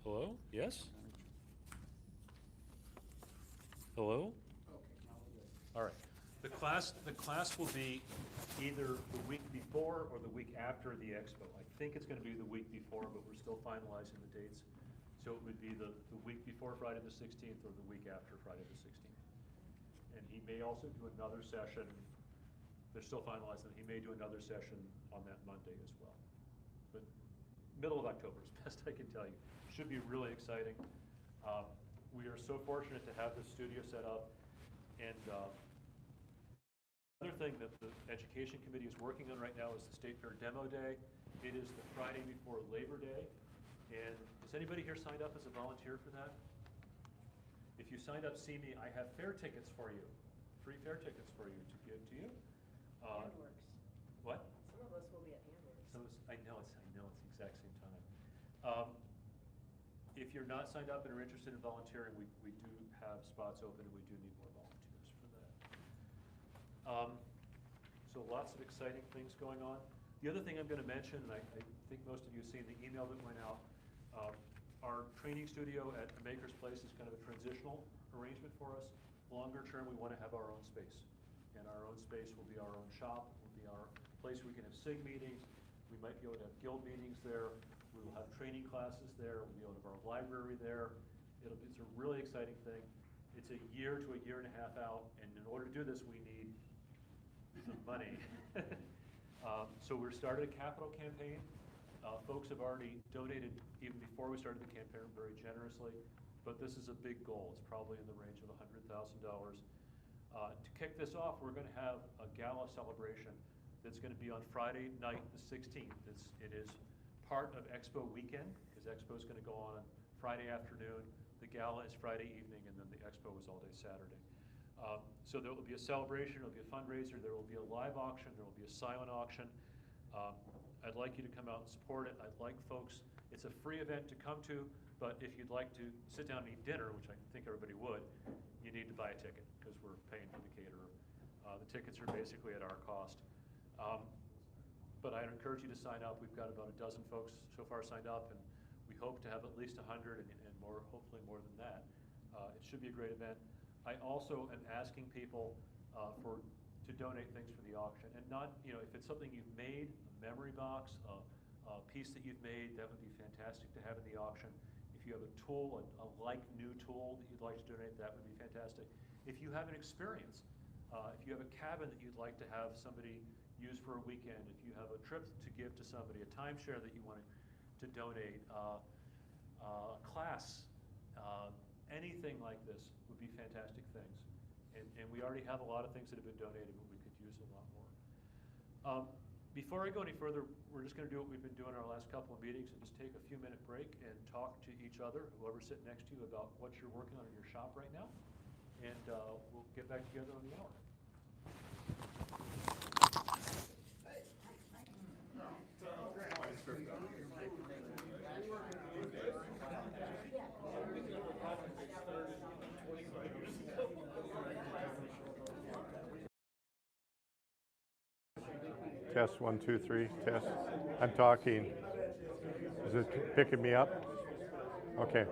Hello? Yes? Hello? All right. The class will be either the week before or the week after the expo. I think it's gonna be the week before, but we're still finalizing the dates. So it would be the week before Friday the 16th or the week after Friday the 16th. And he may also do another session, they're still finalizing, he may do another session on that Monday as well. But middle of October is best I can tell you. Should be really exciting. We are so fortunate to have this studio set up, and another thing that the Education Committee is working on right now is the State Fair Demo Day. It is the Friday before Labor Day, and is anybody here signed up as a volunteer for that? If you signed up, see me, I have fair tickets for you, free fair tickets for you to give to you. Handworks. What? Some of us will be at Handworks. I know it's the exact same time. If you're not signed up and are interested in volunteering, we do have spots open, and we do need more volunteers for that. So lots of exciting things going on. The other thing I'm gonna mention, and I think most of you have seen the email that went out, our training studio at the Maker's Place is kind of a transitional arrangement for us. Longer term, we wanna have our own space. And our own space will be our own shop, will be our place where we can have SIG meetings. We might be able to have guild meetings there. We will have training classes there. We'll be able to have our library there. It's a really exciting thing. It's a year to a year and a half out, and in order to do this, we need some money. So we're starting a capital campaign. Folks have already donated even before we started the campaign very generously, but this is a big goal. It's probably in the range of $100,000. To kick this off, we're going to have a gala celebration that's going to be on Friday night, the 16th. It is part of Expo weekend, because Expo is going to go on Friday afternoon. The gala is Friday evening, and then the Expo is all day Saturday. So there will be a celebration, there will be a fundraiser, there will be a live auction, there will be a silent auction. I'd like you to come out and support it. I'd like folks, it's a free event to come to, but if you'd like to sit down and eat dinner, which I think everybody would, you need to buy a ticket, because we're paying for the caterer. The tickets are basically at our cost. But I'd encourage you to sign up. We've got about a dozen folks so far signed up, and we hope to have at least 100 and more, hopefully more than that. It should be a great event. I also am asking people to donate things for the auction, and not, if it's something you've made, a memory box, a piece that you've made, that would be fantastic to have in the auction. If you have a tool, a like new tool that you'd like to donate, that would be fantastic. If you have an experience, if you have a cabin that you'd like to have somebody use for a weekend, if you have a trip to give to somebody, a timeshare that you want to donate, a class, anything like this would be fantastic things. And we already have a lot of things that have been donated, but we could use a lot more. Before I go any further, we're just going to do what we've been doing our last couple of meetings and just take a few-minute break and talk to each other, whoever's sitting next to you, about what you're working on in your shop right now. And we'll get back together on the hour. Test 1, 2, 3, test. I'm talking. Is it picking me up? Okay.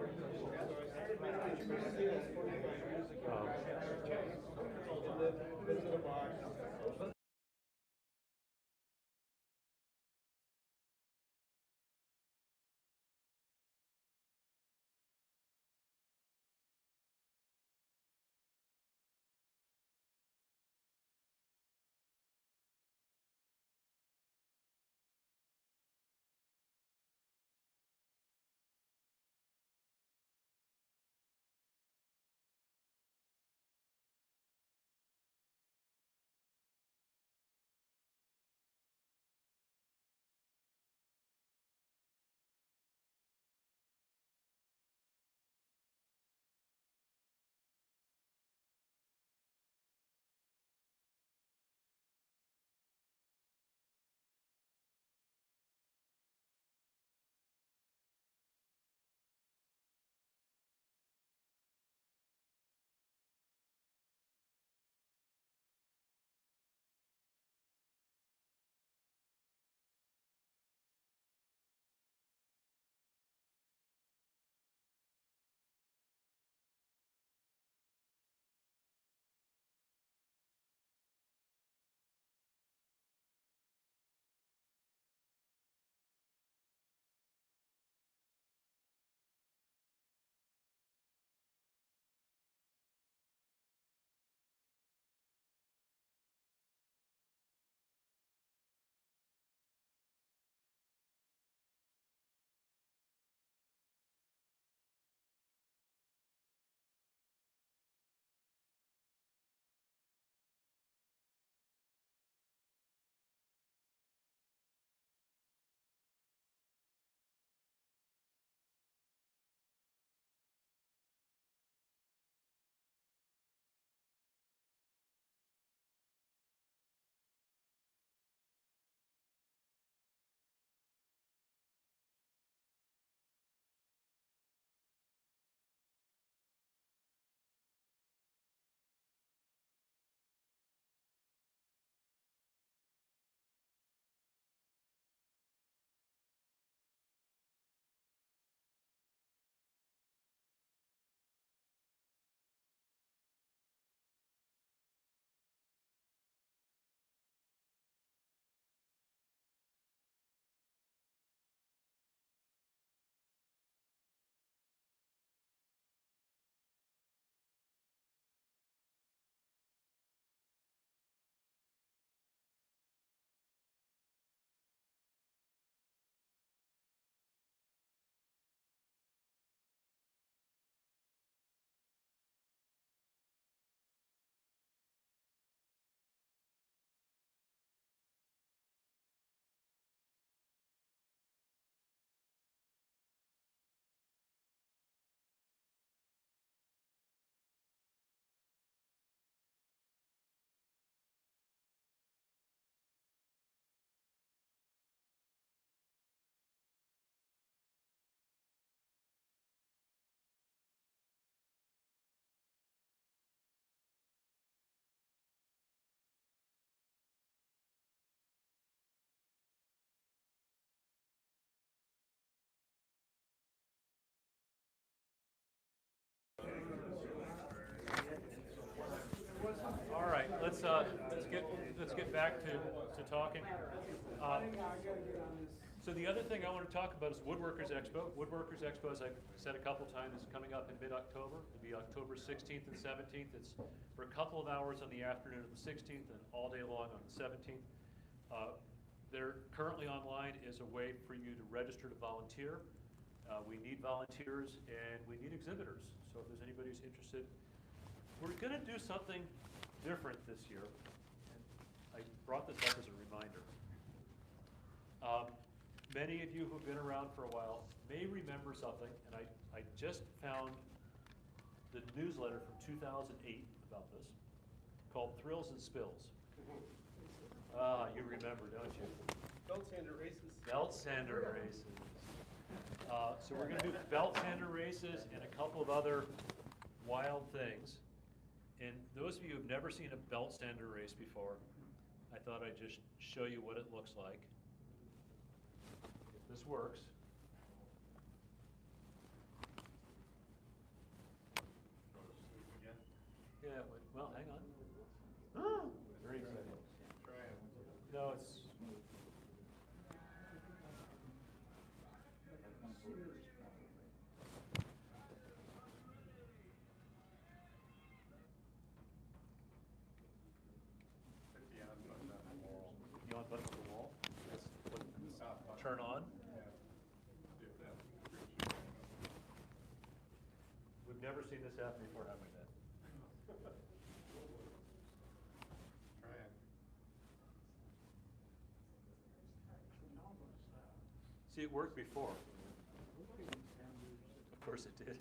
right, let's get back to talking. So the other thing I want to talk about is Woodworkers Expo. Woodworkers Expo, as I've said a couple times, is coming up in mid-October. It'll be October 16th and 17th. It's for a couple of hours on the afternoon of the 16th and all day long on the 17th. There currently online is a way for you to register to volunteer. We need volunteers and we need exhibitors. So if there's anybody who's interested, we're going to do something different this year. And I brought this up as a reminder. Many of you who've been around for a while may remember something, and I just found the newsletter from 2008 about this, called Thrills and Spills. You remember, don't you? Belt sander races. Belt sander races. So we're going to do belt sander races and a couple of other wild things. And those of you who've never seen a belt sander race before, I thought I'd just show you what it looks like. If this works. Yeah, well, hang on. Very exciting. No, it's... The on button on the wall. That's turn on. We've never seen this happen before, have we, Ben? See, it worked before. Of course it did. It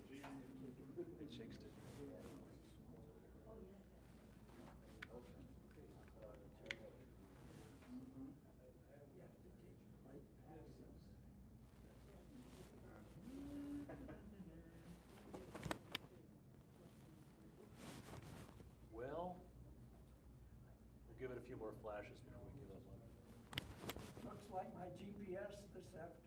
jinxed it. Well, we'll give it a few more flashes before we give up on it. Looks like my GPS this afternoon.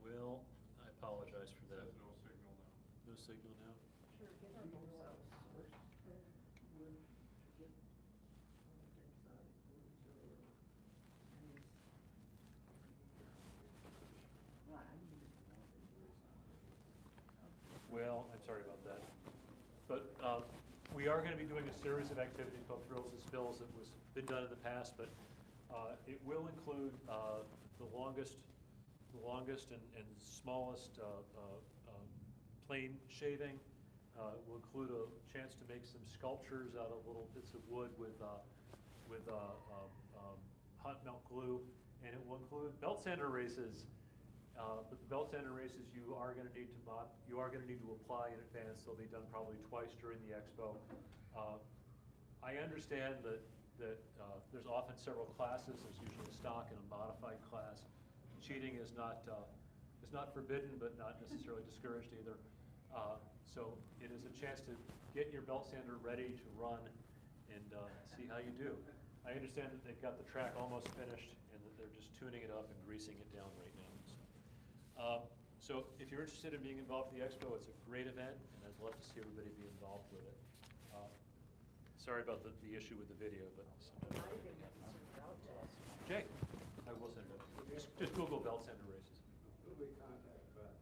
Well, I apologize for that. No signal now. No signal now? Sure, get our home cells. Well, I'm sorry about that. But we are going to be doing a series of activities called Thrills and Spills that was been done in the past, but it will include the longest and smallest plane shaving. We'll include a chance to make some sculptures out of little bits of wood with hot melt glue, and it will include belt sander races. But the belt sander races you are going to need to apply in advance. They'll be done probably twice during the expo. I understand that there's often several classes. There's usually a stock and a modified class. Cheating is not forbidden, but not necessarily discouraged either. So it is a chance to get your belt sander ready to run and see how you do. I understand that they've got the track almost finished and that they're just tuning it up and greasing it down right now. So if you're interested in being involved in the expo, it's a great event, and I'd love to see everybody be involved with it. Sorry about the issue with the video, but sometimes I think that's a route test. Jay, I will send it. Just Google belt sander races. Who we contact, but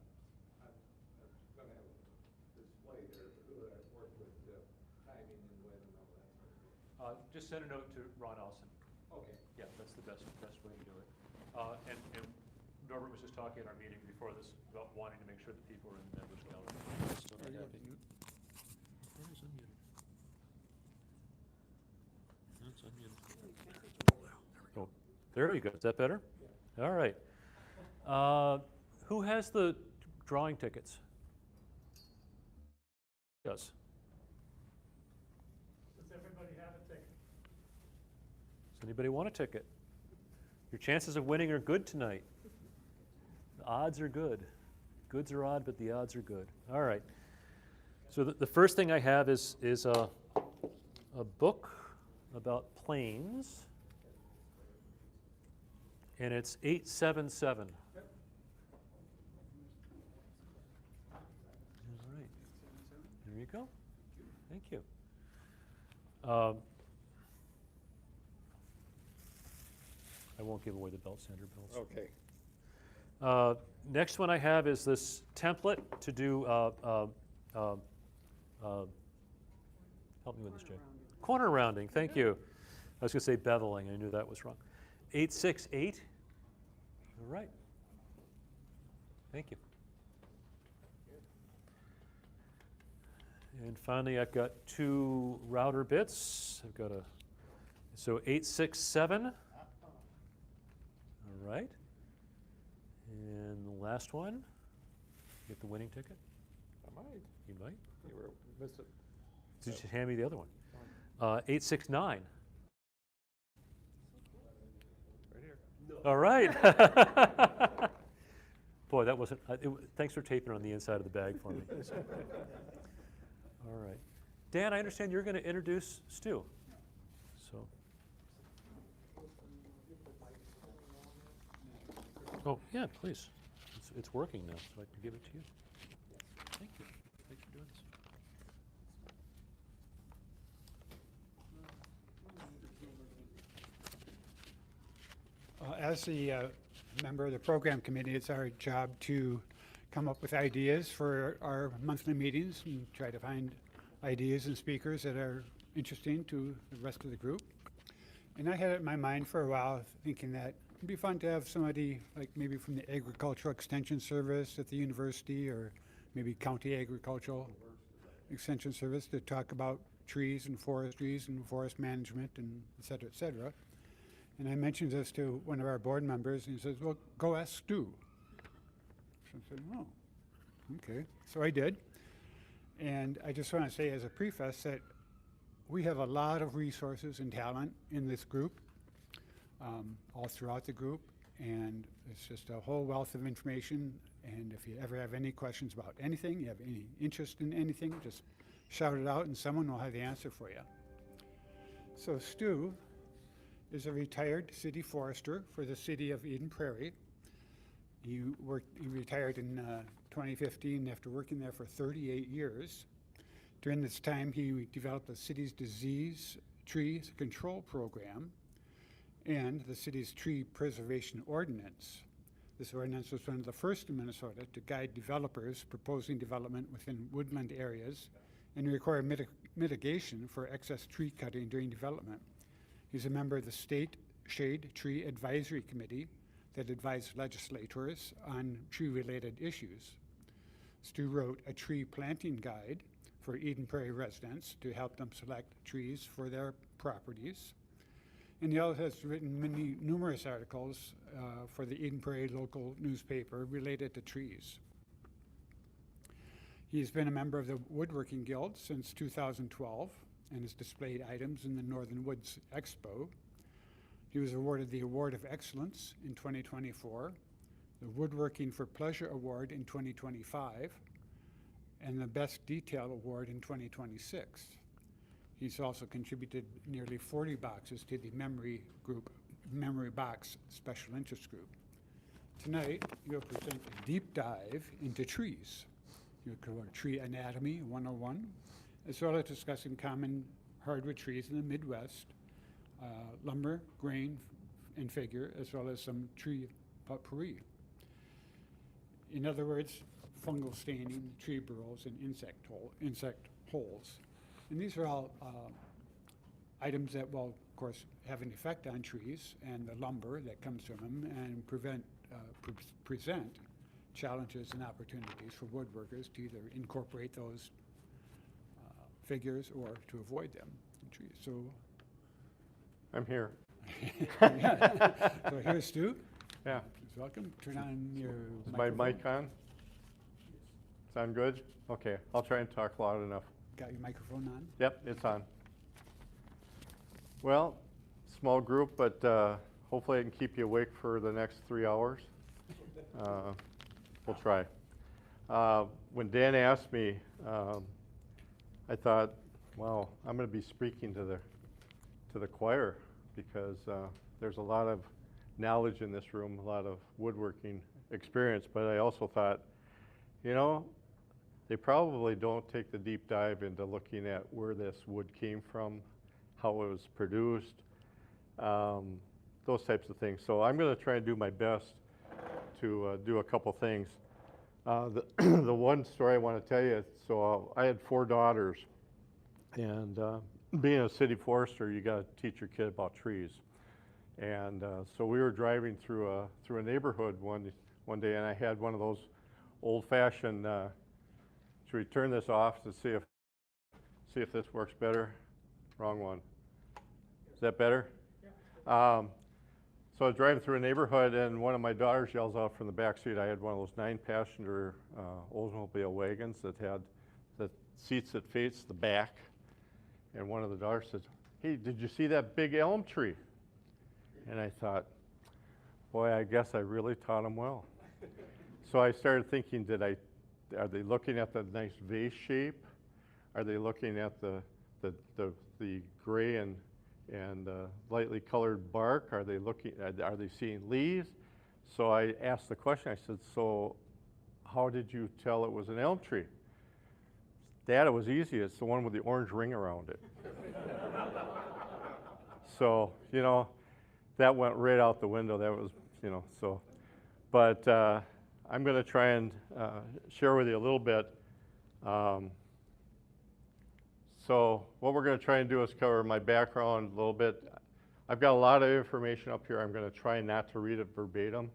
I'm gonna have a display there, who I work with, timing and when and all that sort of thing. Just send a note to Ron Ellison. Okay. Yeah, that's the best way to do it. And Norbert was just talking at our meeting before this about wanting to make sure that people are in the members calendar. Still not happening. Where is unmuted? No, it's unmuted. Oh, there you go. Is that better? All right. Who has the drawing tickets? Yes. Does everybody have a ticket? Does anybody want a ticket? Your chances of winning are good tonight. The odds are good. Goods are odd, but the odds are good. All right. So the first thing I have is a book about planes, and it's 877. All right. There you go. Thank you. I won't give away the belt sander bills. Okay. Next one I have is this template to do, help me with this, Jay. Corner rounding, thank you. I was going to say beveling, I knew that was wrong. 868, all right. Thank you. And finally, I've got 2 router bits. I've got so 867. All right. And the last one, get the winning ticket? I might. You might. You were missing. Did you hand me the other one? 869. Right here. All right. Boy, that wasn't, thanks for taping on the inside of the bag for me. All right. Dan, I understand you're going to introduce Stu. So. Oh, yeah, please. It's working now, so I can give it to you. Thank you. Thanks for doing this. As the member of the program committee, it's our job to come up with ideas for our monthly meetings and try to find ideas and speakers that are interesting to the rest of the group. And I had it in my mind for a while thinking that it'd be fun to have somebody like maybe from the Agricultural Extension Service at the university or maybe County Agricultural Extension Service to talk about trees and forest management and et cetera, et cetera. And I mentioned this to one of our board members, and he says, well, go ask Stu. So I said, oh, okay. So I did. And I just want to say as a preface that we have a lot of resources and talent in this group, all throughout the group. And it's just a whole wealth of information. And if you ever have any questions about anything, you have any interest in anything, just shout it out and someone will have the answer for you. So Stu is a retired city forester for the city of Eden Prairie. He retired in 2015 after working there for 38 years. During this time, he developed the city's disease tree control program and the city's tree preservation ordinance. This ordinance was one of the first in Minnesota to guide developers proposing development within woodland areas and require mitigation for excess tree cutting during development. He's a member of the State Shade Tree Advisory Committee that advised legislators on tree-related issues. Stu wrote a tree planting guide for Eden Prairie residents to help them select trees for their properties. And he also has written numerous articles for the Eden Prairie local newspaper related to trees. He's been a member of the Woodworking Guild since 2012 and has displayed items in the Northern Woods Expo. He was awarded the Award of Excellence in 2024, the Woodworking for Pleasure Award in 2025, and the Best Detail Award in 2026. He's also contributed nearly 40 boxes to the Memory Box Special Interest Group. Tonight, you'll present a deep dive into trees. You'll cover Tree Anatomy 101, as well as discussing common hardwood trees in the Midwest, lumber, grain, and figure, as well as some tree potpourri. In other words, fungal staining, tree burrows, and insect holes. And these are all items that will, of course, have an effect on trees and the lumber that comes from them and present challenges and opportunities for woodworkers to either incorporate those figures or to avoid them in trees. So I'm here. yeah. So here's Stu. Yeah. Please welcome. Turn on your Is my microphone. mic on? Sound good? Okay, I'll try and talk loud enough. Got your microphone on? Yep, it's on. Well, small group, but hopefully I can keep you awake for the next 3 hours. We'll try. When Dan asked me, I thought, Wow, I'm going to be speaking to the choir because there's a lot of knowledge in this room, a lot of woodworking experience, but I also thought, you know, they probably don't take the deep dive into looking at where this wood came from, how it was produced, those types of things. So I'm going to try and do my best to do a couple things. The one story I want to tell you, so I had 4 daughters, and being a city forester, you got to teach your kid about trees. And so we were driving through a neighborhood one day, and I had one of those old-fashioned. Should we turn this off to see if this works better? Wrong one. Is that better? Yeah. So I was driving through a neighborhood, and one of my daughters yells out from the back seat. I had one of those 9-passenger Oldsmobile wagons that had the seats that face the back. And one of the daughters says, "Hey, did you see that big elm tree?" And I thought, boy, I guess I really taught them well. So I started thinking, are they looking at the nice vase shape? Are they looking at the gray and lightly colored bark? Are they seeing leaves? So I asked the question, I said, so how did you tell it was an elm tree? Dad, it was easy. It's the one with the orange ring around it. So, you know, that went right out the window. That was, you know, so. But I'm going to try and share with you a little bit. So what we're going to try and do is cover my background a little bit. I've got a lot of information up here. I'm going to try not to read it verbatim.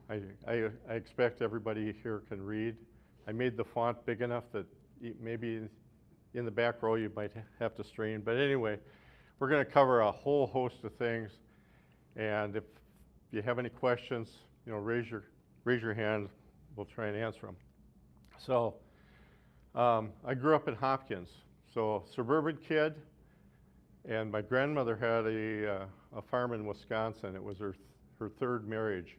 I expect everybody here can read. I made the font big enough that maybe in the back row you might have to strain. But anyway, we're going to cover a whole host of things. And if you have any questions, you know, raise your hand. We'll try and answer them. So I grew up in Hopkins, so suburban kid, and my grandmother had a farm in Wisconsin. It was her 3rd marriage,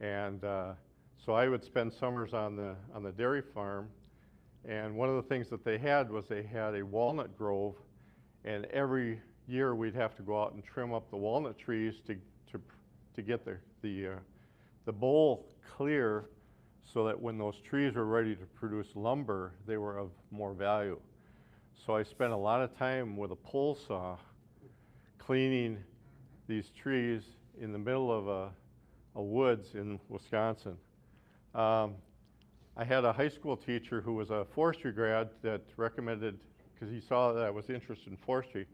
and so I would spend summers on the dairy farm. And one of the things that they had was they had a walnut grove, and every year we'd have to go out and trim up the walnut trees to get the bowl clear, so that when those trees were ready to produce lumber, they were of more value. So I spent a lot of time with a pole saw cleaning these trees in the middle of a woods in Wisconsin. I had a high school teacher who was a forestry grad that recommended, because he saw that I was interested in forestry,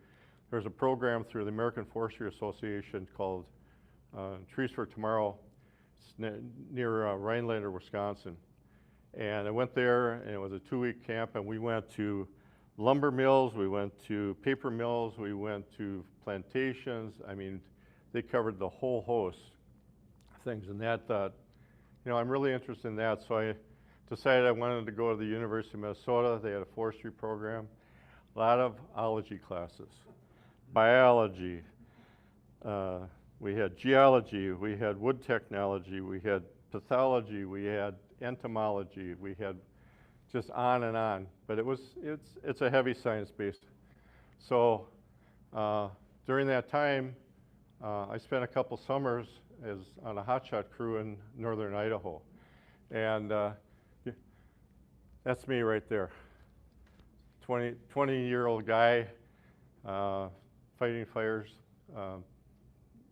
there's a program through the American Forestry Association called Trees for Tomorrow. It's near Rhinelander, Wisconsin. And I went there, and it was a 2-week camp, and we went to lumber mills, we went to paper mills, we went to plantations. I mean, they covered the whole host of things. And that, you know, I'm really interested in that, so I decided I wanted to go to the University of Minnesota. They had a forestry program, a lot of ology classes, biology, we had geology, we had wood technology, we had pathology, we had entomology, we had just on and on. But it's a heavy science base. So during that time, I spent a couple summers on a hotshot crew in northern Idaho. And that's me right there. 20-year-old guy fighting fires.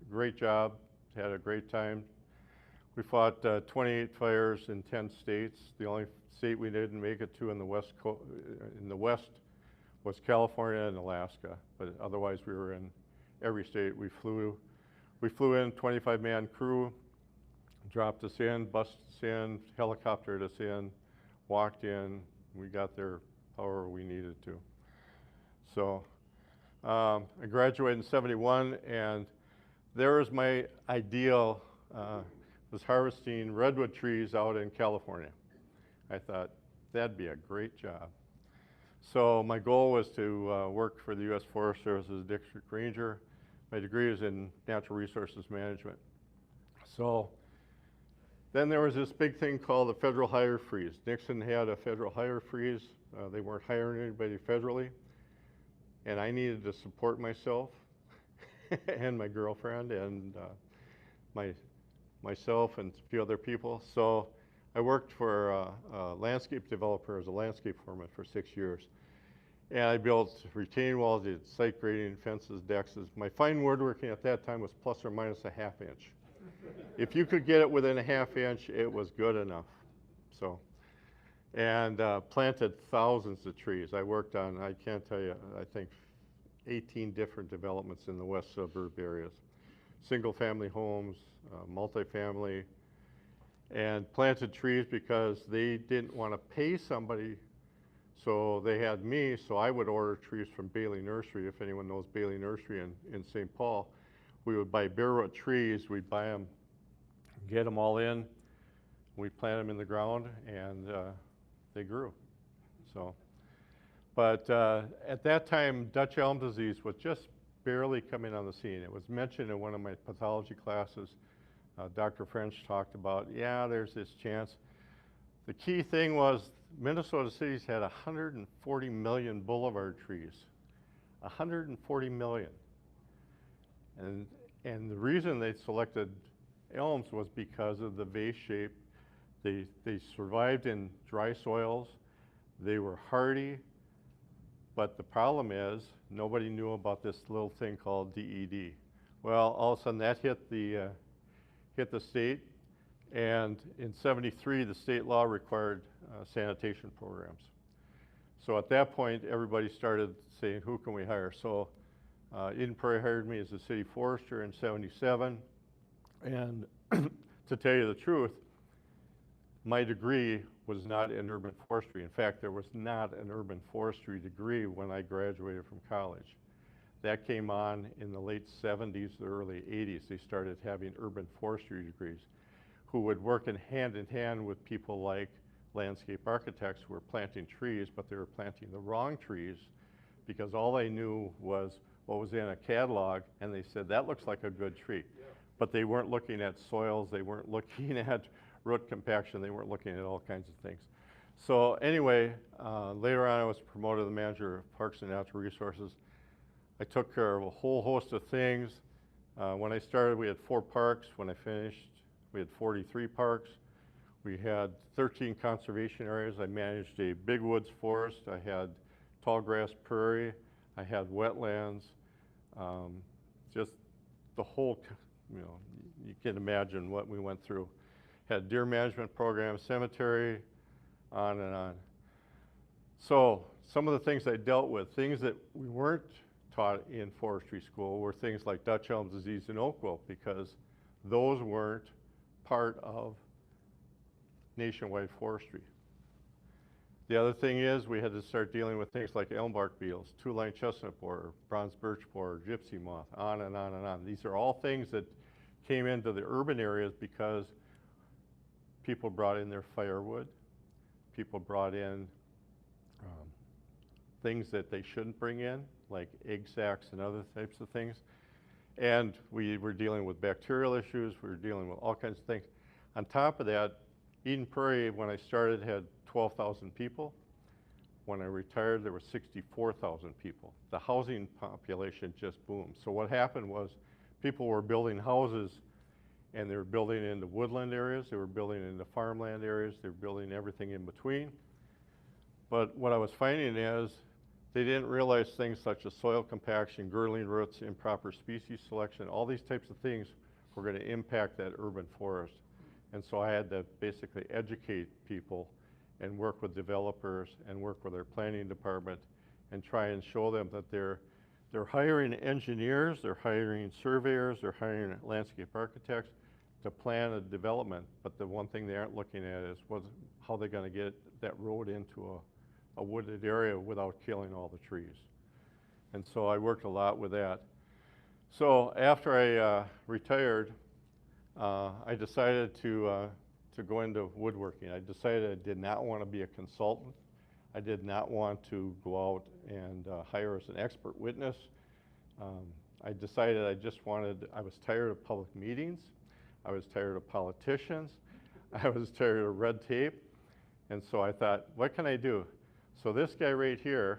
Great job, had a great time. We fought 28 fires in 10 states. The only state we didn't make it to in the west was California and Alaska, but otherwise we were in every state. We flew in, 25-man crew, dropped us in, busted us in, helicoptered us in, walked in. We got there however we needed to. So I graduated in '71, and there was my ideal, was harvesting redwood trees out in California. I thought, that'd be a great job. So my goal was to work for the U.S. Forest Service as a district ranger. My degree is in natural resources management. So then there was this big thing called the federal hire freeze. Nixon had a federal hire freeze. They weren't hiring anybody federally. and I needed to support myself and my girlfriend and myself and a few other people. So I worked for a landscape developer as a landscape foreman for 6 years. And I built retaining walls, did site grading, fences, decks. My fine woodworking at that time was plus or minus a half inch. If you could get it within a half inch, it was good enough. So, and planted thousands of trees. I worked on, I can't tell you, I think 18 different developments in the west suburb areas. Single family homes, multifamily, and planted trees because they didn't want to pay somebody. So they had me, so I would order trees from Bailey Nursery. If anyone knows Bailey Nursery in St. Paul, we would buy bare root trees. We'd buy them, get them all in. We'd plant them in the ground, and they grew. So, but at that time, Dutch elm disease was just barely coming on the scene. It was mentioned in one of my pathology classes. Dr. French talked about, yeah, there's this chance. The key thing was Minnesota cities had 140 million boulevard trees. 140 million. And the reason they selected elms was because of the vase shape. They survived in dry soils. They were hardy. But the problem is nobody knew about this little thing called DED. Well, all of a sudden that hit the state. And in '73, the state law required sanitation programs. So at that point, everybody started saying, who can we hire? So Eden Prairie hired me as a city forester in '77. And to tell you the truth, my degree was not in urban forestry. In fact, there was not an urban forestry degree when I graduated from college. That came on in the late '70s, the early '80s. They started having urban forestry degrees, who would work in hand with people like landscape architects who were planting trees, but they were planting the wrong trees because all they knew was what was in a catalog, and they said, that looks like a good tree. Yeah. But they weren't looking at soils, they weren't looking at root compaction, they weren't looking at all kinds of things. So anyway, later on I was promoted to the manager of Parks and Natural Resources. I took care of a whole host of things. When I started, we had 4 parks. When I finished, we had 43 parks. We had 13 conservation areas. I managed a big woods forest. I had tall grass prairie. I had wetlands. Just the whole, you can imagine what we went through. Had deer management programs, cemetery, on and on. So some of the things I dealt with, things that we weren't taught in forestry school, were things like Dutch elm disease and oak wilt, because those weren't part of nationwide forestry. The other thing is we had to start dealing with things like elm bark beetles, two-line chestnut borer, bronze birch borer, gypsy moth, on and on and on. These are all things that came into the urban areas because people brought in their firewood. People brought in things that they shouldn't bring in, like egg sacs and other types of things. And we were dealing with bacterial issues. We were dealing with all kinds of things. On top of that, Eden Prairie, when I started, had 12,000 people. When I retired, there were 64,000 people. The housing population just boomed. So what happened was people were building houses, and they were building into woodland areas, they were building into farmland areas, they were building everything in between. But what I was finding is they didn't realize things such as soil compaction, girdling roots, improper species selection, all these types of things were going to impact that urban forest. And so I had to basically educate people and work with developers and work with their planning department and try and show them that they're hiring engineers, they're hiring surveyors, they're hiring landscape architects to plan a development, but the one thing they aren't looking at is how they're going to get that road into a wooded area without killing all the trees. And so I worked a lot with that. So after I retired, I decided to go into woodworking. I decided I did not want to be a consultant. I did not want to go out and hire as an expert witness. I decided I was tired of public meetings. I was tired of politicians. I was tired of red tape. And so I thought, what can I do? So this guy right here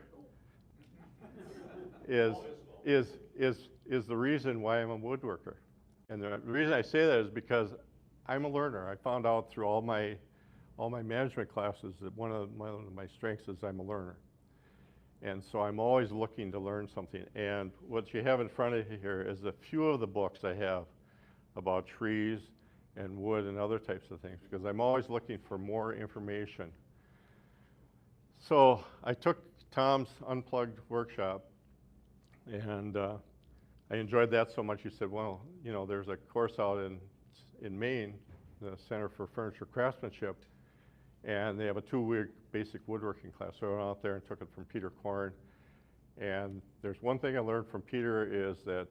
is the reason why I'm a woodworker. And the reason I say that is because I'm a learner. I found out through all my management classes that one of my strengths is I'm a learner. And so I'm always looking to learn something. And what you have in front of you here is a few of the books I have about trees and wood and other types of things, because I'm always looking for more information. So I took Tom's Unplugged workshop, and I enjoyed that so much. He said, well, you know, there's a course out in Maine, the Center for Furniture Craftsmanship, and they have a 2-week basic woodworking class. So I went out there and took it from Peter Korn. And there's one thing I learned from Peter is that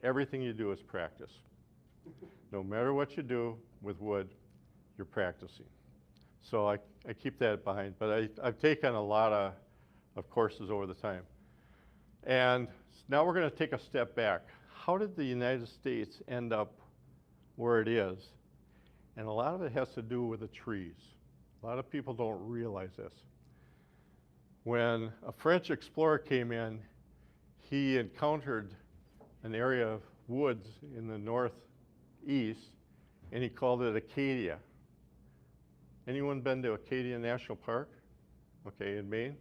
everything you do is practice. No matter what you do with wood, you're practicing. So I keep that behind. But I've taken a lot of courses over the time. And now we're going to take a step back. How did the United States end up where it is? And a lot of it has to do with the trees. A lot of people don't realize this. When a French explorer came in, he encountered an area of woods in the northeast, and he called it Acadia. Anyone been to Acadia National Park? Okay, in Maine?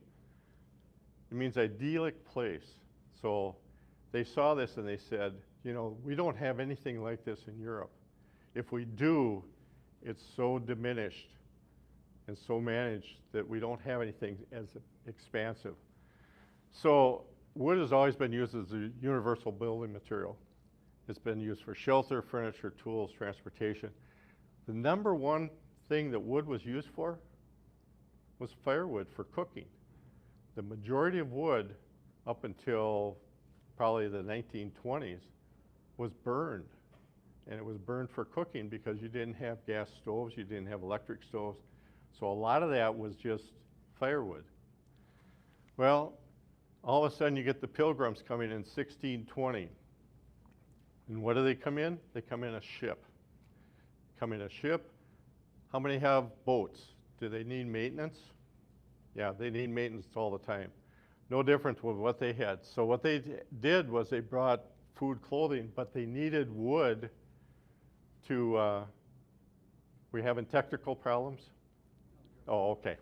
It means idyllic place. So they saw this and they said, you know, we don't have anything like this in Europe. If we do, it's so diminished and so managed that we don't have anything as expansive. So wood has always been used as a universal building material. It's been used for shelter, furniture, tools, transportation. The number one thing that wood was used for was firewood for cooking. The majority of wood up until probably the 1920s was burned. And it was burned for cooking because you didn't have gas stoves, you didn't have electric stoves. So a lot of that was just firewood. Well, all of a sudden you get the Pilgrims coming in 1620. And what do they come in? They come in a ship. Come in a ship. How many have boats? Do they need maintenance? Yeah, they need maintenance all the time. No different with what they had. So what they did was they brought food, clothing, but they needed wood to, we having technical problems? Oh, okay.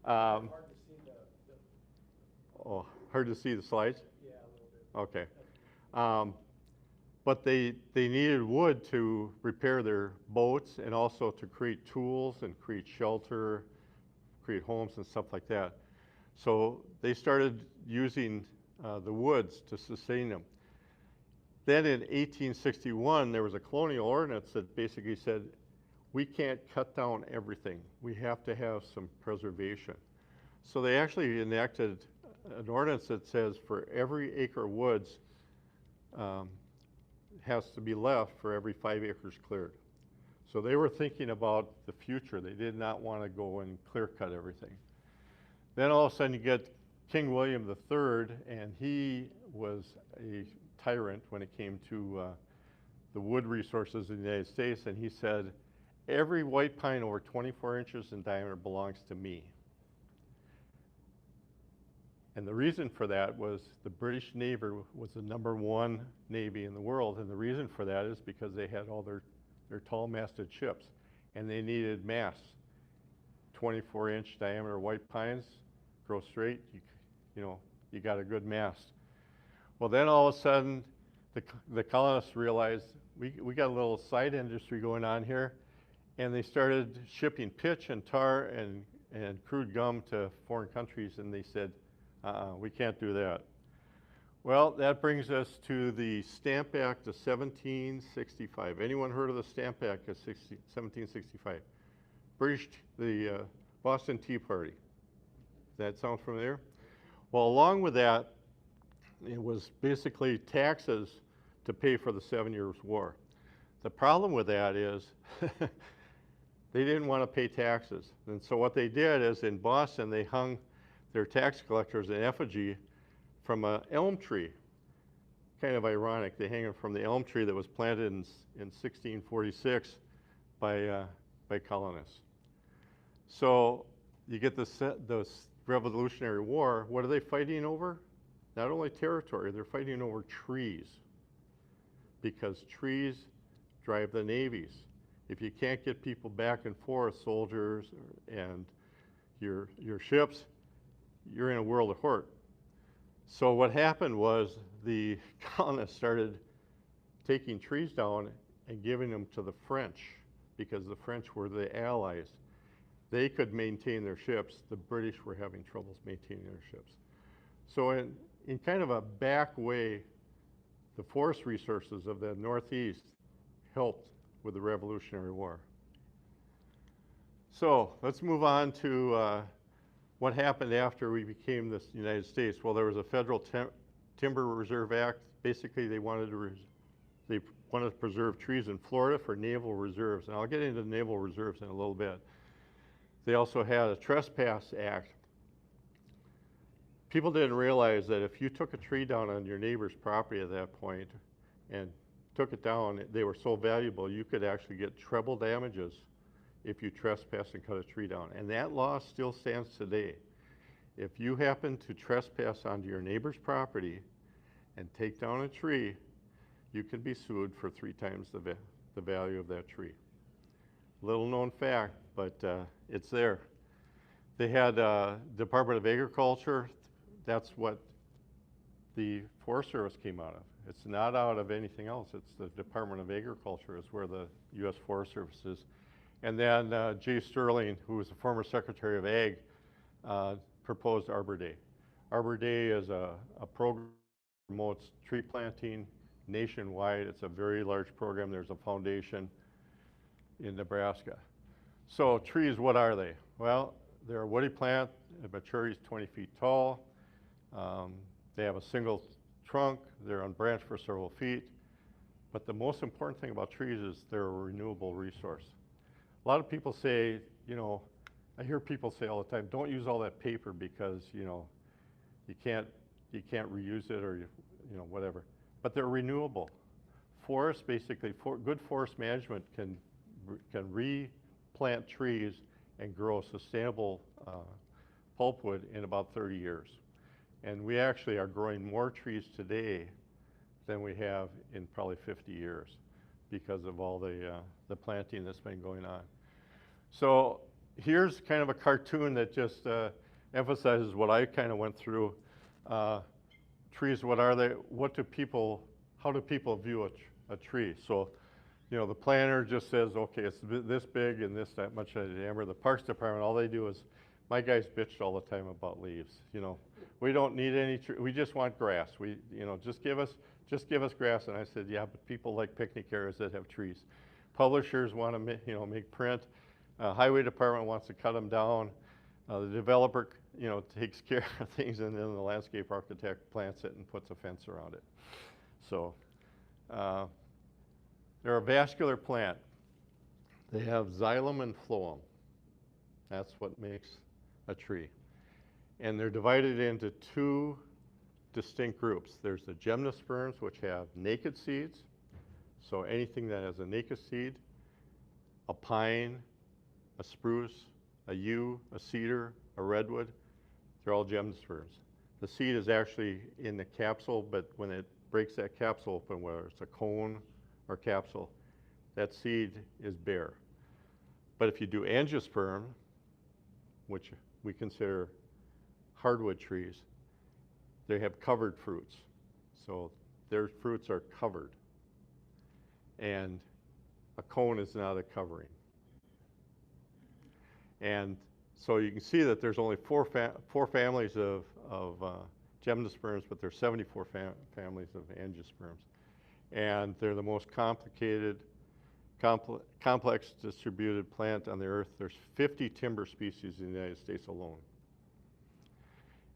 Hard to see Oh, hard to see the slides? yeah, a little bit. Okay. But they needed wood to repair their boats and also to create tools and create shelter, create homes and stuff like that. So they started using the woods to sustain them. Then in 1861, there was a colonial ordinance that basically said, we can't cut down everything. We have to have some preservation. So they actually enacted an ordinance that says for every acre of woods has to be left for every 5 acres cleared. So they were thinking about the future. They did not want to go and clear cut everything. Then all of a sudden you get King William III, and he was a tyrant when it came to the wood resources in the United States, and he said, every white pine over 24 inches in diameter belongs to me. And the reason for that was the British Navy was the #1 Navy in the world, and the reason for that is because they had all their tall-masted ships, and they needed masts. 24-inch diameter white pines grow straight, you got a good mast. Well, then all of a sudden, the colonists realized we got a little side industry going on here, and they started shipping pitch and tar and crude gum to foreign countries, and they said, we can't do that. Well, that brings us to the Stamp Act of 1765. Anyone heard of the Stamp Act of 1765? The Boston Tea Party. Does that sound familiar? Well, along with that, it was basically taxes to pay for the 7 Years' War. The problem with that is they didn't want to pay taxes. And so what they did is in Boston, they hung their tax collectors in effigy from an elm tree. Kind of ironic. They hang it from the elm tree that was planted in 1646 by colonists. So you get this Revolutionary War. What are they fighting over? not only territory, they're fighting over trees, because trees drive the navies. If you can't get people back and forth, soldiers and your ships, you're in a world of hurt. So what happened was the colonists started taking trees down and giving them to the French, because the French were the allies. They could maintain their ships. The British were having troubles maintaining their ships. So in kind of a back way, the forest resources of the Northeast helped with the Revolutionary War. So let's move on to what happened after we became the United States. Well, there was a Federal Timber Reserve Act. Basically, they wanted to preserve trees in Florida for naval reserves, and I'll get into naval reserves in a little bit. They also had a Trespass Act. People didn't realize that if you took a tree down on your neighbor's property at that point and took it down, they were so valuable, you could actually get treble damages if you trespass and cut a tree down. And that law still stands today. If you happen to trespass onto your neighbor's property and take down a tree, you can be sued for 3 times the value of that tree. Little known fact, but it's there. They had Department of Agriculture. That's what the Forest Service came out of. It's not out of anything else. It's the Department of Agriculture is where the U.S. Forest Service is. And then Jay Sterling, who was the former Secretary of Ag, proposed Arbor Day. Arbor Day is a program that promotes tree planting nationwide. It's a very large program. There's a foundation in Nebraska. So trees, what are they? Well, they're a woody plant. Maturity is 20 feet tall. They have a single trunk. They're unbranched for several feet. But the most important thing about trees is they're a renewable resource. A lot of people say, you know, I hear people say all the time, don't use all that paper because, you know, you can't reuse it or, you know, whatever. But they're renewable. Forests, basically, good forest management can replant trees and grow sustainable pulpwood in about 30 years. And we actually are growing more trees today than we have in probably 50 years because of all the planting that's been going on. So here's kind of a cartoon that just emphasizes what I kind of went through. Trees, what are they? How do people view a tree? So, you know, the planter just says, okay, it's this big and that much diameter. The Parks Department, all they do is, my guys bitched all the time about leaves. You know, we don't need any tree. We just want grass. We, you know, just give us grass. And I said, yeah, but people like picnic areas that have trees. Publishers want to, make print. Highway Department wants to cut them down. The developer, takes care of things, and then the landscape architect plants it and puts a fence around it. So they're a vascular plant. They have xylem and phloem. That's what makes a tree. And they're divided into 2 distinct groups. There's the gymnosperms, which have naked seeds. So anything that has a naked seed, a pine, a spruce, a yew, a cedar, a redwood, they're all gymnosperms. The seed is actually in the capsule, but when it breaks that capsule open, whether it's a cone or capsule, that seed is bare. But if you do angiosperm, which we consider hardwood trees, they have covered fruits. So their fruits are covered. And a cone is not a covering. And so you can see that there's only four families of gymnosperms, but there's 74 families of angiosperms. And they're the most complicated, complex distributed plant on the earth. There's 50 timber species in the United States alone.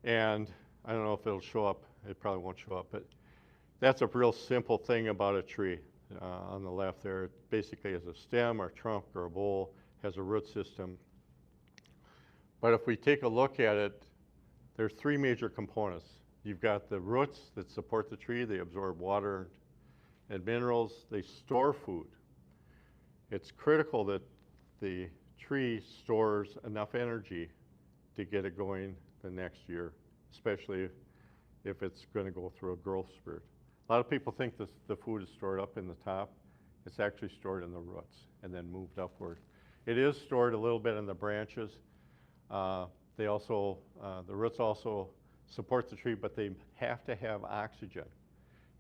And I don't know if it'll show up. It probably won't show up, but that's a real simple thing about a tree. On the left there, it basically has a stem or trunk or a bowl, has a root system. But if we take a look at it, there's 3 major components. You've got the roots that support the tree. They absorb water and minerals. They store food. It's critical that the tree stores enough energy to get it going the next year, especially if it's going to go through a growth spurt. A lot of people think the food is stored up in the top. It's actually stored in the roots and then moved upward. It is stored a little bit in the branches. They also, the roots also support the tree, but they have to have oxygen.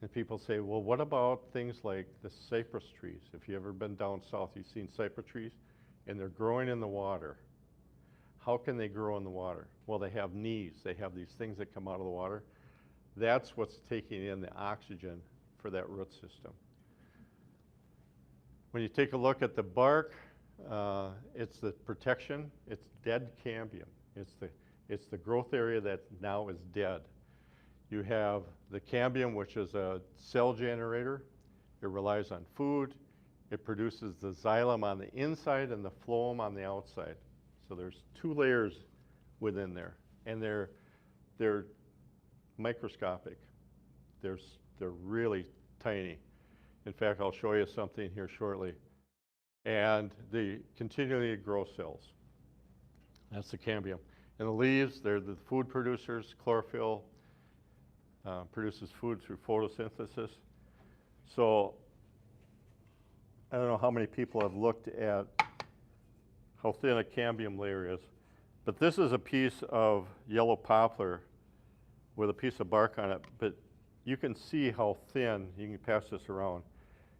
And people say, well, what about things like the cypress trees? If you've ever been down south, you've seen cypress trees, and they're growing in the water. How can they grow in the water? Well, they have knees. They have these things that come out of the water. That's what's taking in the oxygen for that root system. When you take a look at the bark, it's the protection. It's dead cambium. It's the growth area that now is dead. You have the cambium, which is a cell generator. It relies on food. It produces the xylem on the inside and the phloem on the outside. So there's 2 layers within there, and they're microscopic. They're really tiny. In fact, I'll show you something here shortly. And the continually grow cells. That's the cambium. And the leaves, they're the food producers. Chlorophyll produces food through photosynthesis. So I don't know how many people have looked at how thin a cambium layer is, but this is a piece of yellow poplar with a piece of bark on it, but you can see how thin, you can pass this around,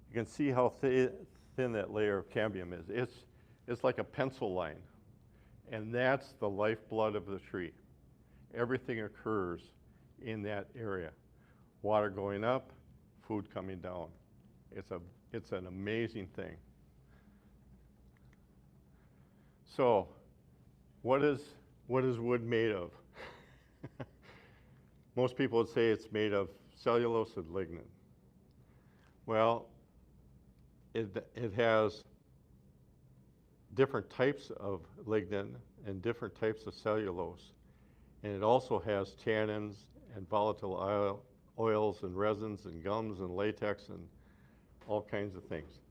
you can see how thin that layer of cambium is. It's like a pencil line, and that's the lifeblood of the tree. Everything occurs in that area. Water going up, food coming down. It's an amazing thing. So, what is wood made of? Most people would say it's made of cellulose and lignin. Well, it has different types of lignin and different types of cellulose. And it also has tannins and volatile oils and resins and gums and latex and all kinds of things.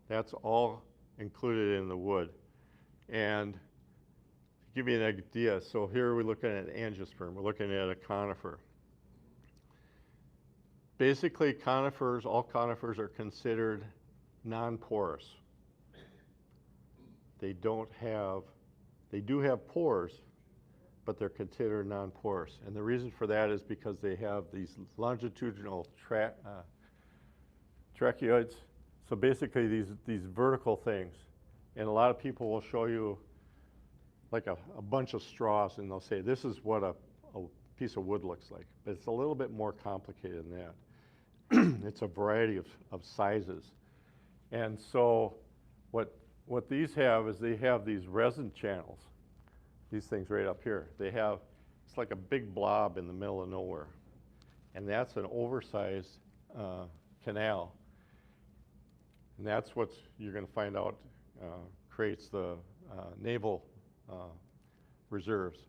That's all included in the wood. And to give you an idea, so here we're looking at angiosperm. We're looking at a conifer. Basically, conifers, all conifers are considered non-porous. They do have pores, but they're considered non-porous. And the reason for that is because they have these longitudinal tracheoids. So basically these vertical things. And a lot of people will show you like a bunch of straws, and they'll say, this is what a piece of wood looks like. But it's a little bit more complicated than that. It's a variety of sizes. And so what these have is they have these resin channels, these things right up here. It's like a big blob in the middle of nowhere. And that's an oversized canal. And that's what you're going to find out creates the naval reserves.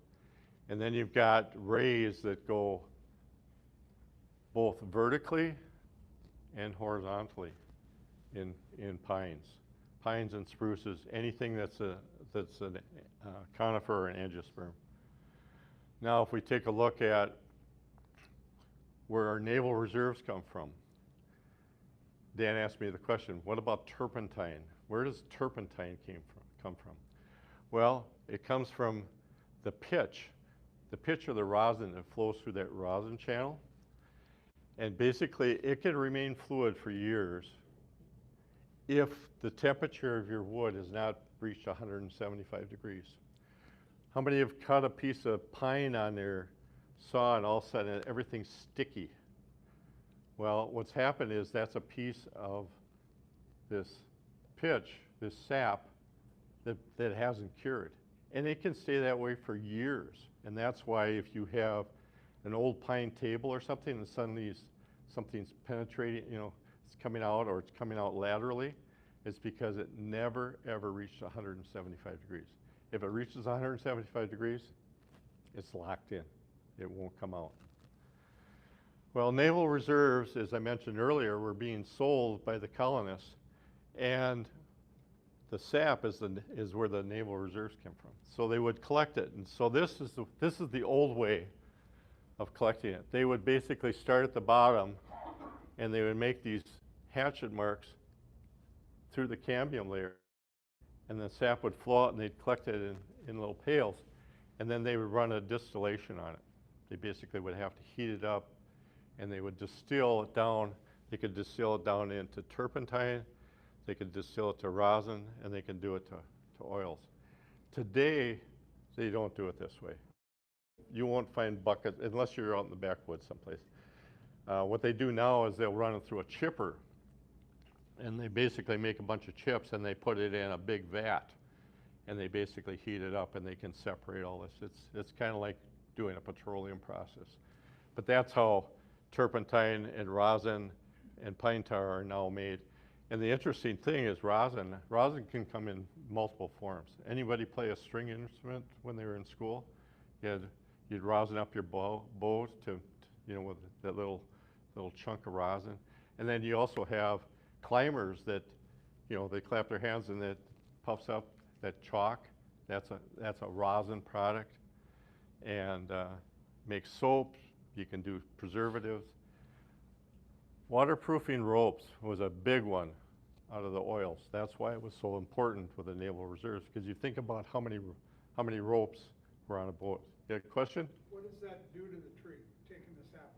And then you've got rays that go both vertically and horizontally in pines. Pines and spruces, anything that's a conifer or an angiosperm. Now if we take a look at where our naval reserves come from, Dan asked me the question, what about turpentine? Where does turpentine come from? Well, it comes from the pitch or the rosin that flows through that rosin channel. And basically, it can remain fluid for years if the temperature of your wood has not reached 175 degrees. How many have cut a piece of pine on their saw and all of a sudden everything's sticky? Well, what's happened is that's a piece of this pitch, this sap, that hasn't cured. And it can stay that way for years. And that's why if you have an old pine table or something and suddenly something's penetrating, it's coming out or it's coming out laterally, it's because it never ever reached 175 degrees. If it reaches 175 degrees, it's locked in. It won't come out. Well, naval reserves, as I mentioned earlier, were being sold by the colonists, and the sap is where the naval reserves came from. So they would collect it, and so this is the old way of collecting it. They would basically start at the bottom, and they would make these hatchet marks through the cambium layer, and the sap would flow out, and they'd collect it in little pails, and then they would run a distillation on it. They basically would have to heat it up, and they would distill it down. They could distill it down into turpentine, they could distill it to rosin, and they can do it to oils. Today, they don't do it this way. You won't find buckets, unless you're out in the backwoods someplace. What they do now is they'll run it through a chipper, and they basically make a bunch of chips, and they put it in a big vat, and they basically heat it up, and they can separate all this. It's kind of like doing a petroleum process. But that's how turpentine and rosin and pine tar are now made. And the interesting thing is rosin can come in multiple forms. Anybody play a string instrument when they were in school? You'd rosin up your bow to with that little chunk of rosin. And then you also have climbers that, they clap their hands and it puffs up that chalk. That's a rosin product. And make soaps. You can do preservatives. Waterproofing ropes was a big one out of the oils. That's why it was so important with the Naval Reserves, because you think about how many ropes were on a boat. You got a question? What does that do to the tree, taking the sap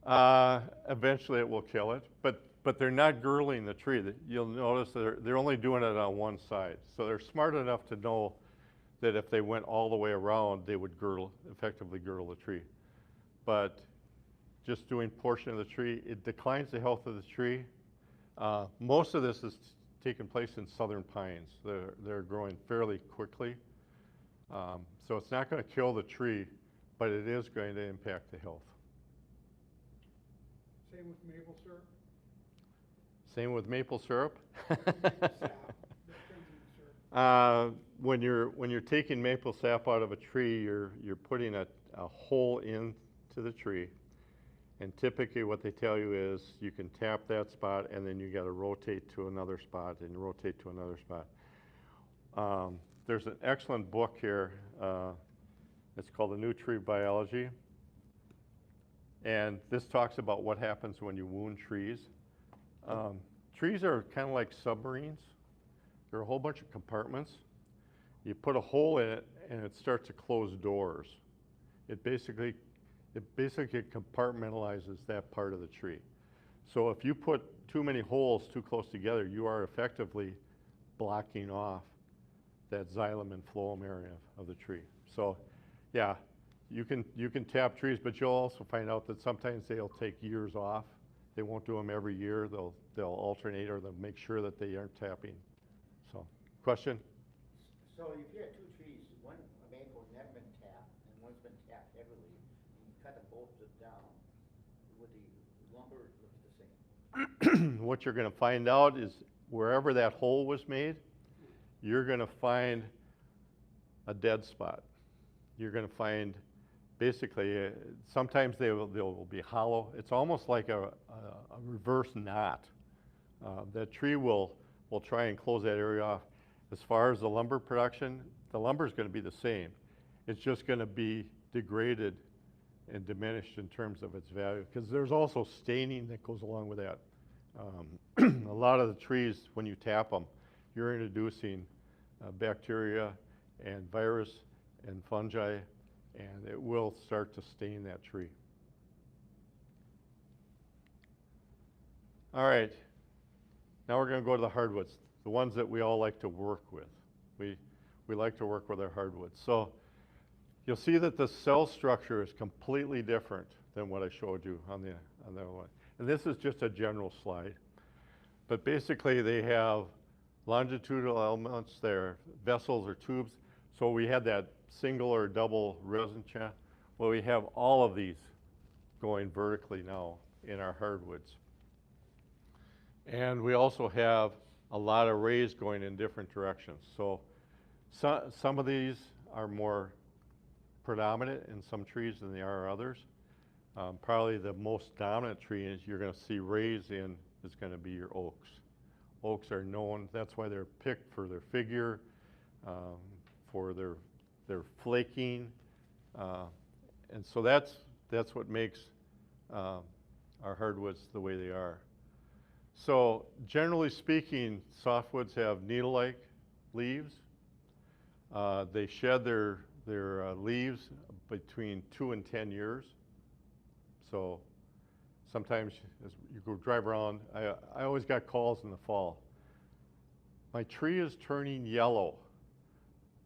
out like that? Eventually it will kill it, but they're not girdling the tree. You'll notice they're only doing it on one side. So they're smart enough to know that if they went all the way around, they would effectively girdle the tree. But just doing portion of the tree, it declines the health of the tree. Most of this is taking place in southern pines. They're growing fairly quickly. So it's not going to kill the tree, but it is going to impact the health. Same with maple syrup? Same with maple syrup. Sap that turns into syrup. When you're taking maple sap out of a tree, you're putting a hole into the tree. And typically what they tell you is you can tap that spot, and then you got to rotate to another spot and rotate to another spot. There's an excellent book here. It's called The New Tree Biology. And this talks about what happens when you wound trees. Trees are kind of like submarines. There are a whole bunch of compartments. You put a hole in it, and it starts to close doors. It basically compartmentalizes that part of the tree. So if you put too many holes too close together, you are effectively blocking off that xylem and phloem area of the tree. So yeah, you can tap trees, but you'll also find out that sometimes they'll take years off. They won't do them every year. They'll alternate, or they'll make sure that they aren't tapping. So, question? So if you had two trees, one a maple never been tapped, and one's been tapped heavily, and you cut them both down, would the lumber look the same? What you're going to find out is wherever that hole was made, you're going to find a dead spot. You're going to find basically, sometimes they will be hollow. It's almost like a reverse knot. That tree will try and close that area off. As far as the lumber production, the lumber is going to be the same. It's just going to be degraded and diminished in terms of its value, because there's also staining that goes along with that. A lot of the trees, when you tap them, you're introducing bacteria and virus and fungi, and it will start to stain that tree. All right, now we're going to go to the hardwoods, the ones that we all like to work with. We like to work with our hardwoods. So you'll see that the cell structure is completely different than what I showed you on the other one. And this is just a general slide. But basically they have longitudinal elements, they're vessels or tubes. So we had that single or double resin channel. Well, we have all of these going vertically now in our hardwoods. And we also have a lot of rays going in different directions. So some of these are more predominant in some trees than they are others. Probably the most dominant tree is you're going to see rays in is going to be your oaks. Oaks are known, that's why they're picked for their figure, for their flaking. And so that's that's what makes our hardwoods the way they are. So generally speaking, softwoods have needle-like leaves. They shed their leaves between 2 and 10 years. So sometimes as you go drive around, I always got calls in the fall. My tree is turning yellow.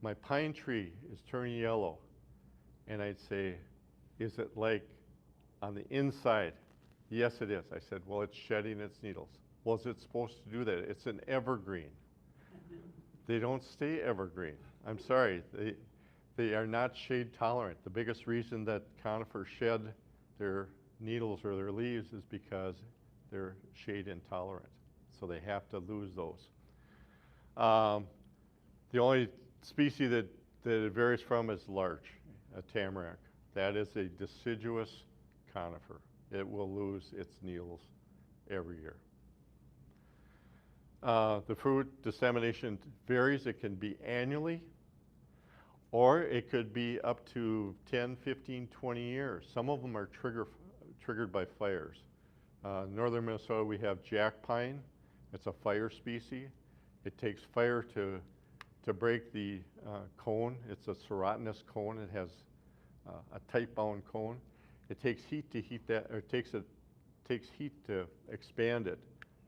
My pine tree is turning yellow. And I'd say, is it like on the inside? Yes, it is. I said, well, it's shedding its needles. Well, is it supposed to do that? It's an evergreen. They don't stay evergreen. I'm sorry. They are not shade tolerant. The biggest reason that conifers shed their needles or their leaves is because they're shade intolerant. So they have to lose those. The only species that it varies from is larch, a tamarack. That is a deciduous conifer. It will lose its needles every year. The fruit dissemination varies. It can be annually, or it could be up to 10, 15, 20 years. Some of them are triggered by fires. Northern Minnesota, we have jack pine. It's a fire species. It takes fire to break the cone. It's a serotinous cone. It has a tight-bound cone. It takes heat to heat that, or it takes heat to expand it,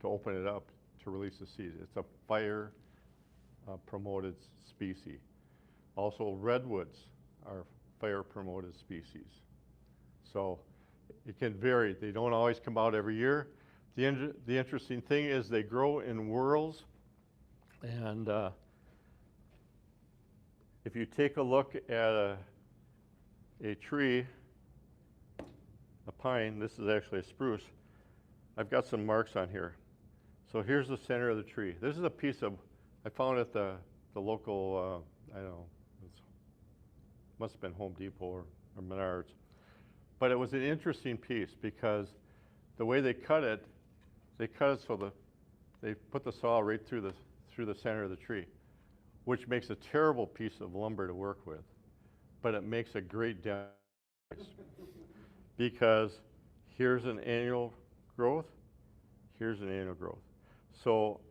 to open it up, to release the seed. It's a fire promoted species. Also, redwoods are fire promoted species. So it can vary. They don't always come out every year. The interesting thing is they grow in whorls, and if you take a look at a tree, a pine, this is actually a spruce, I've got some marks on here. So here's the center of the tree. This is a piece of, I found at the local, I don't know, must have been Home Depot or Menards. But it was an interesting piece because the way they cut it so they put the saw right through the center of the tree, which makes a terrible piece of lumber to work with. But it makes a great device because here's an annual growth, here's an annual growth. So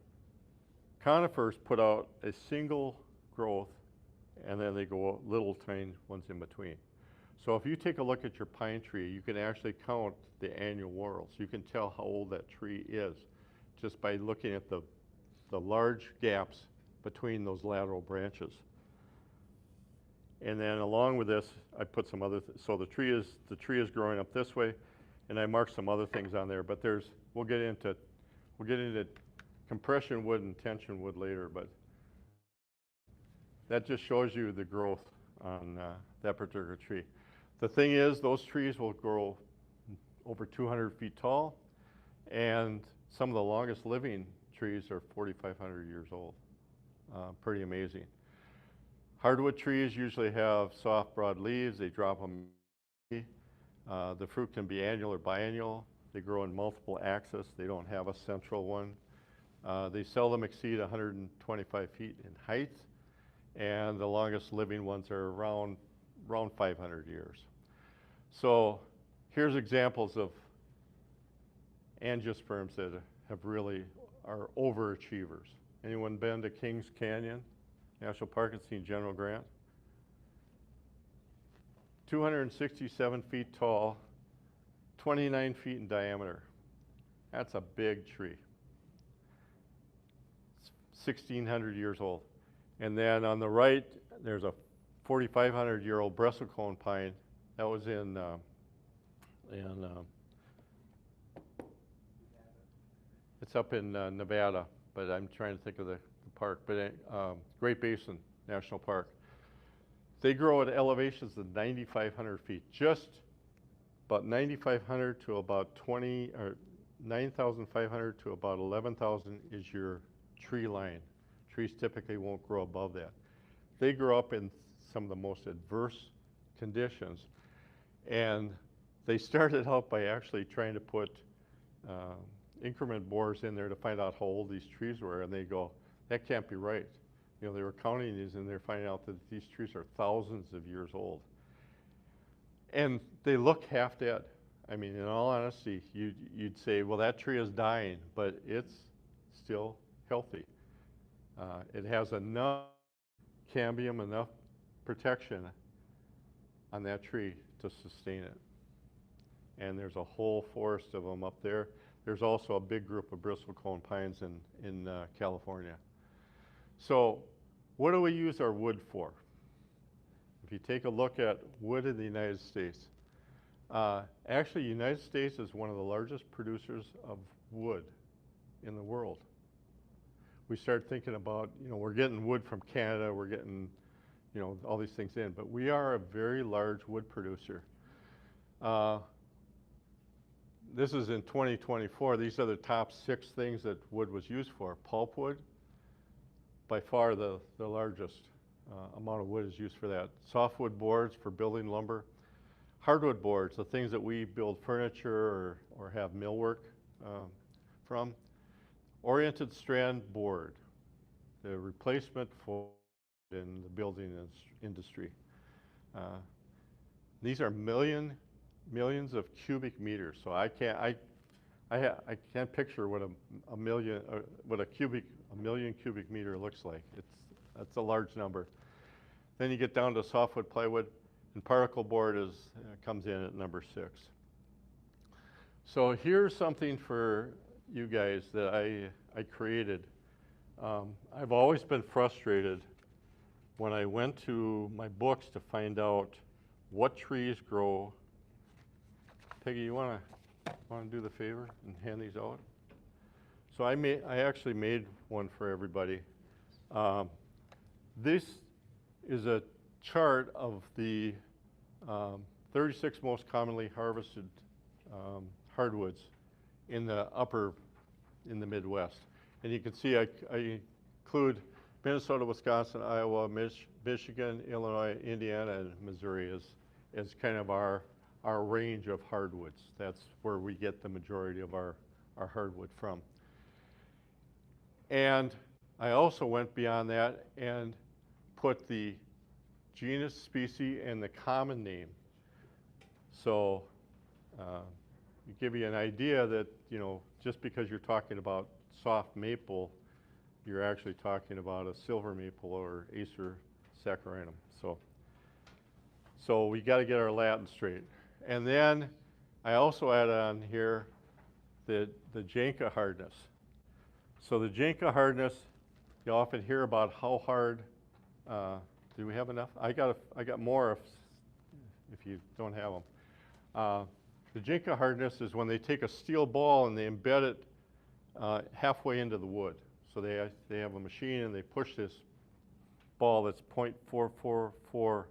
conifers put out a single growth, and then they go little tiny ones in between. So if you take a look at your pine tree, you can actually count the annual whorls. You can tell how old that tree is just by looking at the large gaps between those lateral branches. And then along with this, I put some other, so the tree is growing up this way, and I marked some other things on there, but we'll get into compression wood and tension wood later, but that just shows you the growth on that particular tree. The thing is, those trees will grow over 200 feet tall, and some of the longest living trees are 4,500 years old. Pretty amazing. Hardwood trees usually have soft, broad leaves. They drop them. The fruit can be annual or biennial. They grow in multiple axes. They don't have a central one. They seldom exceed 125 feet in height, and the longest living ones are around 500 years. So here's examples of angiosperms that are overachievers. Anyone been to Kings Canyon National Park and seen General Grant? 267 feet tall, 29 feet in diameter. That's a big tree. It's 1,600 years old. And then on the right, there's a 4,500-year-old bristlecone pine. That was it's up in Nevada, but I'm trying to think of the park. But Great Basin National Park. They grow at elevations of 9,500 feet. Just about 9,500 to about 9,500 to about 11,000 is your tree line. Trees typically won't grow above that. They grow up in some of the most adverse conditions, and they started out by actually trying to put increment bores in there to find out how old these trees were, and they go, that can't be right. You know, they were counting these, and they're finding out that these trees are thousands of years old. And they look half dead. I mean, in all honesty, you'd say, well, that tree is dying, but it's still healthy. It has enough cambium, enough protection on that tree to sustain it. And there's a whole forest of them up there. There's also a big group of bristlecone pines in California. So what do we use our wood for? If you take a look at wood in the United States, actually, the United States is one of the largest producers of wood in the world. We start thinking about, we're getting wood from Canada, we're getting, all these things in, but we are a very large wood producer. This is in 2024. These are the top 6 things that wood was used for. Pulpwood, by far the largest amount of wood is used for that. Softwood boards for building lumber. Hardwood boards, the things that we build furniture or have millwork from. Oriented strand board, the replacement for in the building industry. These are millions of cubic meters. So I can't picture what a million cubic meter looks like. That's a large number. Then you get down to softwood plywood, and particle board comes in at number 6. So here's something for you guys that I created. I've always been frustrated when I went to my books to find out what trees grow. Peggy, you wanna do the favor and hand these out? So I actually made one for everybody. This is a chart of the 36 most commonly harvested hardwoods in the Midwest. And you can see I include Minnesota, Wisconsin, Iowa, Michigan, Illinois, Indiana, and Missouri as kind of our range of hardwoods. That's where we get the majority of our hardwood from. And I also went beyond that and put the genus, species, and the common name. So give you an idea that, just because you're talking about soft maple, you're actually talking about a silver maple or Acer saccharinum. So we got to get our Latin straight. And then I also add on here the Janka hardness. So the Janka hardness, you often hear about how hard. Do we have enough? I got more if you don't have them. The Janka hardness is when they take a steel ball and they embed it halfway into the wood. So they have a machine and they push this ball that's 0.444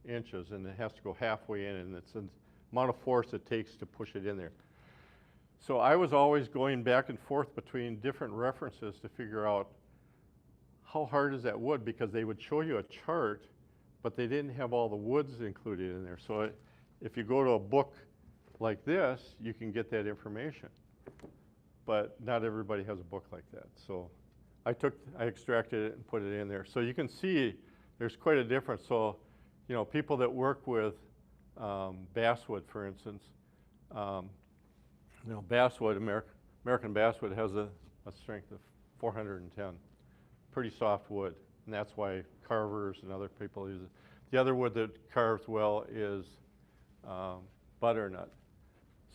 inches and it has to go halfway in, and it's the amount of force it takes to push it in there. So I was always going back and forth between different references to figure out how hard is that wood, because they would show you a chart, but they didn't have all the woods included in there. So if you go to a book like this, you can get that information. But not everybody has a book like that. So I extracted it and put it in there. So you can see there's quite a difference. So, people that work with basswood, for instance, basswood, American basswood has a strength of 410. Pretty soft wood, and that's why carvers and other people use it. The other wood that carves well is butternut.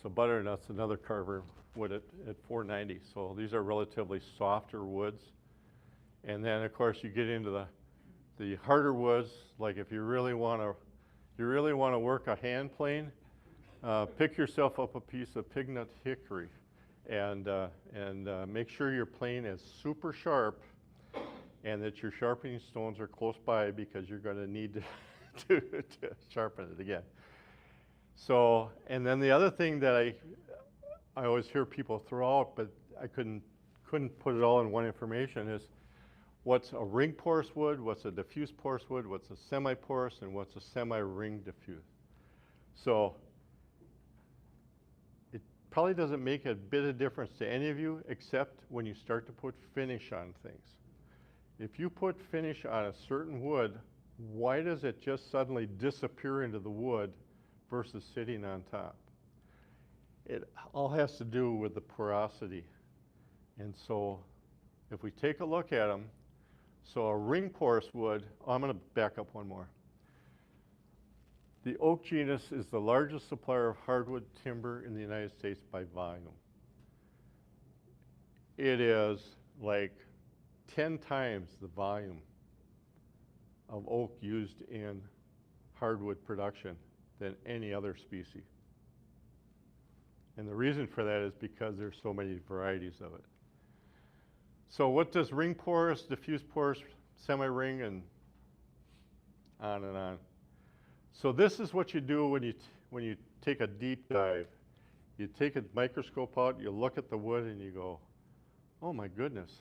So butternut's another carver wood at 490. So these are relatively softer woods. And then of course you get into the harder woods, like if you really want to work a hand plane, pick yourself up a piece of pignut hickory and make sure your plane is super sharp and that your sharpening stones are close by, because you're going to need to sharpen it again. So, and then the other thing that I always hear people throw out, but I couldn't put it all in one information, is what's a ring porous wood, what's a diffuse porous wood, what's a semi-porous, and what's a semi-ring diffuse. So it probably doesn't make a bit of difference to any of you, except when you start to put finish on things. If you put finish on a certain wood, why does it just suddenly disappear into the wood versus sitting on top. It all has to do with the porosity. And so if we take a look at them, so a ring porous wood, I'm going to back up one more. The oak genus is the largest supplier of hardwood timber in the United States by volume. It is like 10 times the volume of oak used in hardwood production than any other species. And the reason for that is because there's so many varieties of it. So what does ring porous, diffuse porous, semi-ring, and on? So this is what you do when you take a deep dive. You take a microscope out, you look at the wood, and you go, oh my goodness,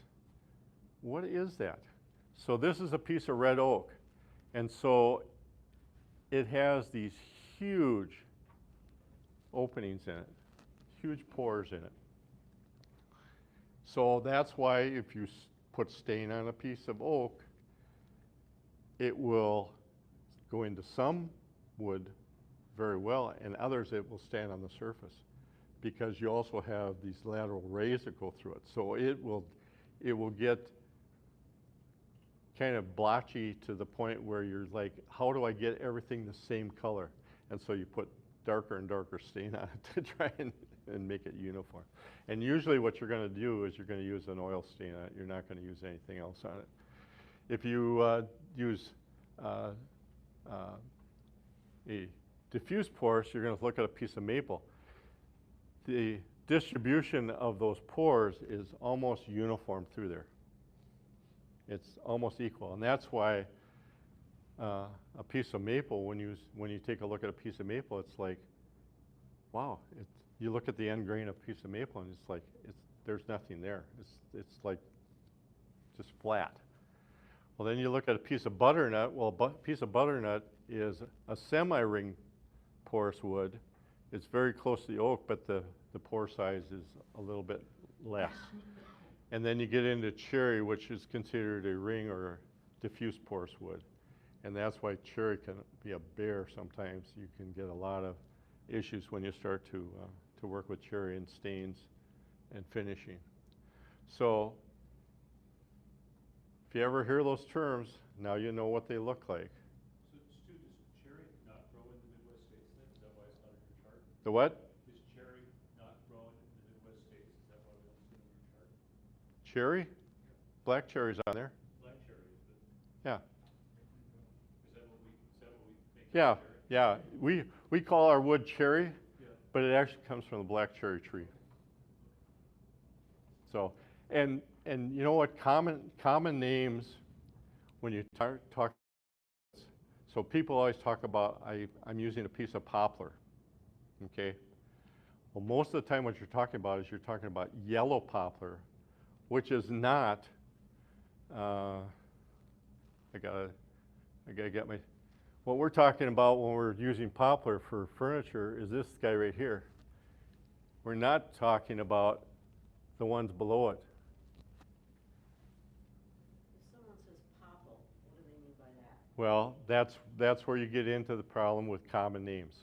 what is that? So this is a piece of red oak. And so it has these huge openings in it, huge pores in it. So that's why if you put stain on a piece of oak, it will go into some wood very well, and others it will stand on the surface, because you also have these lateral rays that go through it. So it will get kind of blotchy to the point where you're like, how do I get everything the same color? And so you put darker and darker stain on it to try and make it uniform. And usually what you're going to do is you're going to use an oil stain on it. You're not going to use anything else on it. If you use a diffuse porous, you're going to look at a piece of maple. The distribution of those pores is almost uniform through there. It's almost equal, and that's why a piece of maple, when you take a look at a piece of maple, it's like, wow. You look at the end grain of a piece of maple, and it's like there's nothing there. It's like just flat. Well, then you look at a piece of butternut. Well, a piece of butternut is a semi-ring porous wood. It's very close to the oak, but the pore size is a little bit less. And then you get into cherry, which is considered a ring or diffuse porous wood. And that's why cherry can be a bear sometimes. You can get a lot of issues when you start to work with cherry and stains and finishing. So if you ever hear those terms, now you know what they look like. So, Stu, does cherry not grow in the Midwest states then? Is that why it's not in your chart? The what? Is cherry not grown in the Midwest states? Is that why we don't see it on your chart? Cherry? Black cherry's on there. Black cherry, but Yeah. is that what we make Yeah, cherry? yeah. We call our wood cherry, Yeah. but it actually comes from the black cherry tree. So, and you know what, common names when you talk, so people always talk about, I'm using a piece of poplar, okay? Well, most of the time what you're talking about is you're talking about yellow poplar, which is not, I gotta get my, what we're talking about when we're using poplar for furniture is this guy right here. We're not talking about the ones below it. If someone says popple, what do they mean by that? Well, that's where you get into the problem with common names.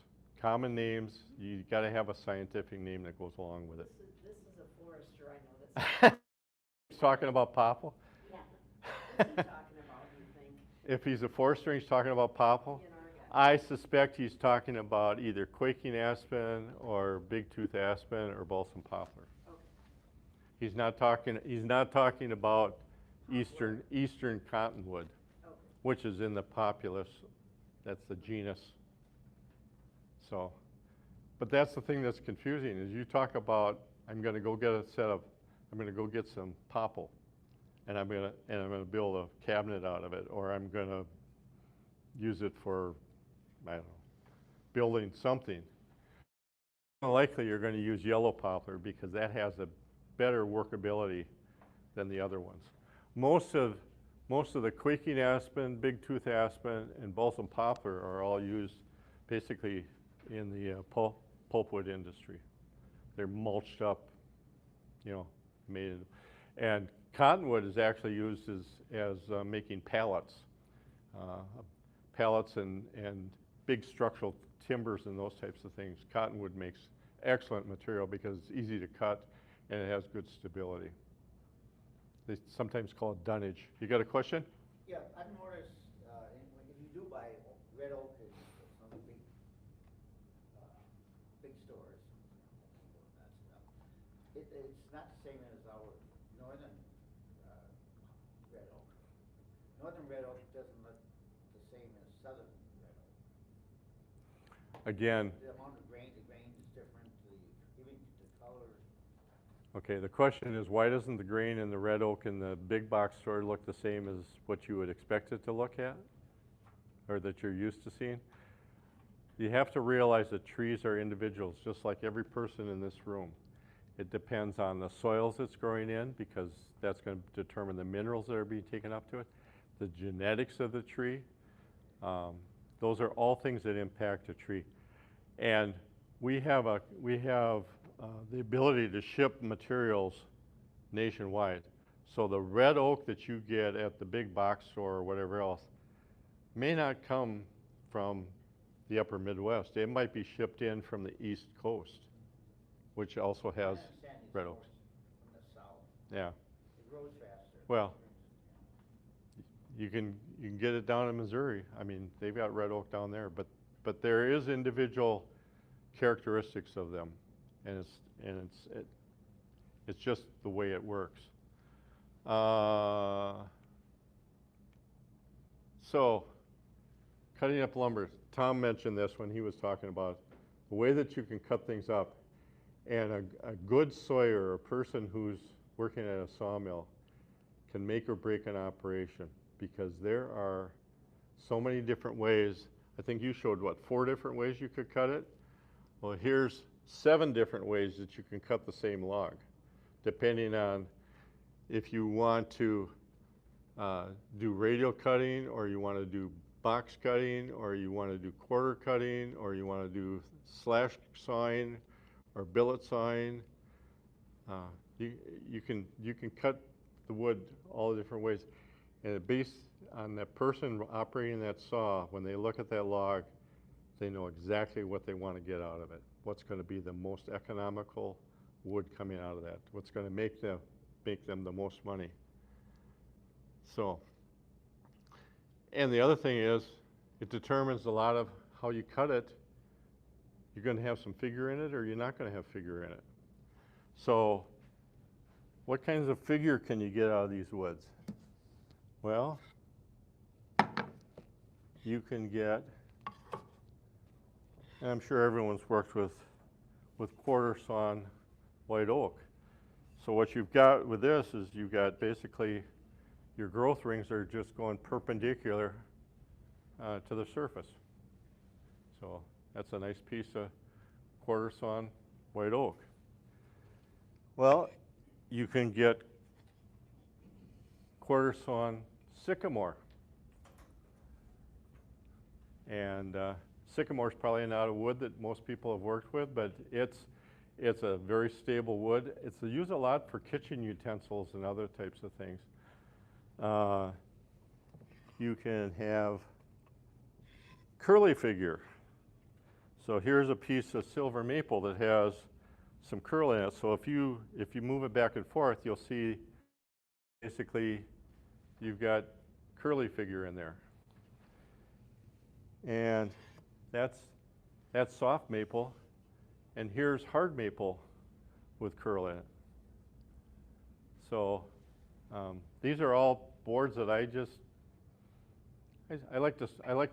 Common names, you got to have a scientific name that goes along with it. This is a forester, I know this. He's talking about popple. Yeah. What's he talking about, do you think? If he's a forester, he's talking about popple. You know, our guy. I suspect he's talking about either quaking aspen or big tooth aspen or balsam poplar. Okay. He's not talking about eastern cottonwood, Okay. which is in the populus. That's the genus. So, but that's the thing that's confusing is you talk about, I'm going to go get some popple, and I'm going to build a cabinet out of it, or I'm going to use it for, I don't know, building something. More likely you're going to use yellow poplar because that has a better workability than the other ones. Most of the quaking aspen, big tooth aspen, and balsam poplar are all used basically in the pulpwood industry. They're mulched up, made. And cottonwood is actually used as making pallets, pallets and big structural timbers and those types of things, cottonwood makes excellent material because it's easy to cut and it has good stability. They sometimes call it dunnage. You got a question? Yeah, I've noticed, if you do buy red oak in some of the big stores, that stuff, it's not the same as our northern, red oak. Northern red oak doesn't look the same as southern red oak. Again, The amount of grain, the grain is different, even the color. okay, the question is, why doesn't the grain in the red oak in the big box store look the same as what you would expect it to look at, or that you're used to seeing? You have to realize that trees are individuals, just like every person in this room. It depends on the soils it's growing in, because that's going to determine the minerals that are being taken up to it, the genetics of the tree. Those are all things that impact a tree. And we have the ability to ship materials nationwide. So the red oak that you get at the big box store or whatever else may not come from the upper Midwest. It might be shipped in from the East Coast, which also has red oaks. From the south, Yeah. it grows faster. Well, you can get it down in Missouri. I mean, they've got red oak down there, but there is individual characteristics of them, and it's just the way it works. So, cutting up lumber. Tom mentioned this when he was talking about the way that you can cut things up, and a good sawyer, a person who's working at a sawmill, can make or break an operation, because there are so many different ways. I think you showed, what, 4 different ways you could cut it? Well, here's 7 different ways that you can cut the same log, depending on if you want to do radial cutting, or you want to do box cutting, or you want to do quarter cutting, or you want to do slash sawing or billet sawing. You can cut the wood all the different ways, and based on the person operating that saw, when they look at that log, they know exactly what they want to get out of it. What's going to be the most economical wood coming out of that? What's going to make them the most money? So, and the other thing is, it determines a lot of how you cut it. You're going to have some figure in it, or you're not going to have figure in it. So, what kinds of figure can you get out of these woods? Well, you can get, and I'm sure everyone's worked with quarter sawn white oak. So what you've got with this is you've got basically your growth rings are just going perpendicular to the surface. So that's a nice piece of quarter sawn white oak. Well, you can get quarter sawn sycamore. And sycamore is probably not a wood that most people have worked with, but it's a very stable wood. It's used a lot for kitchen utensils and other types of things. You can have curly figure. So here's a piece of silver maple that has some curl in it. So if you move it back and forth, you'll see basically you've got curly figure in there. And that's soft maple, and here's hard maple with curl in it. So these are all boards that I like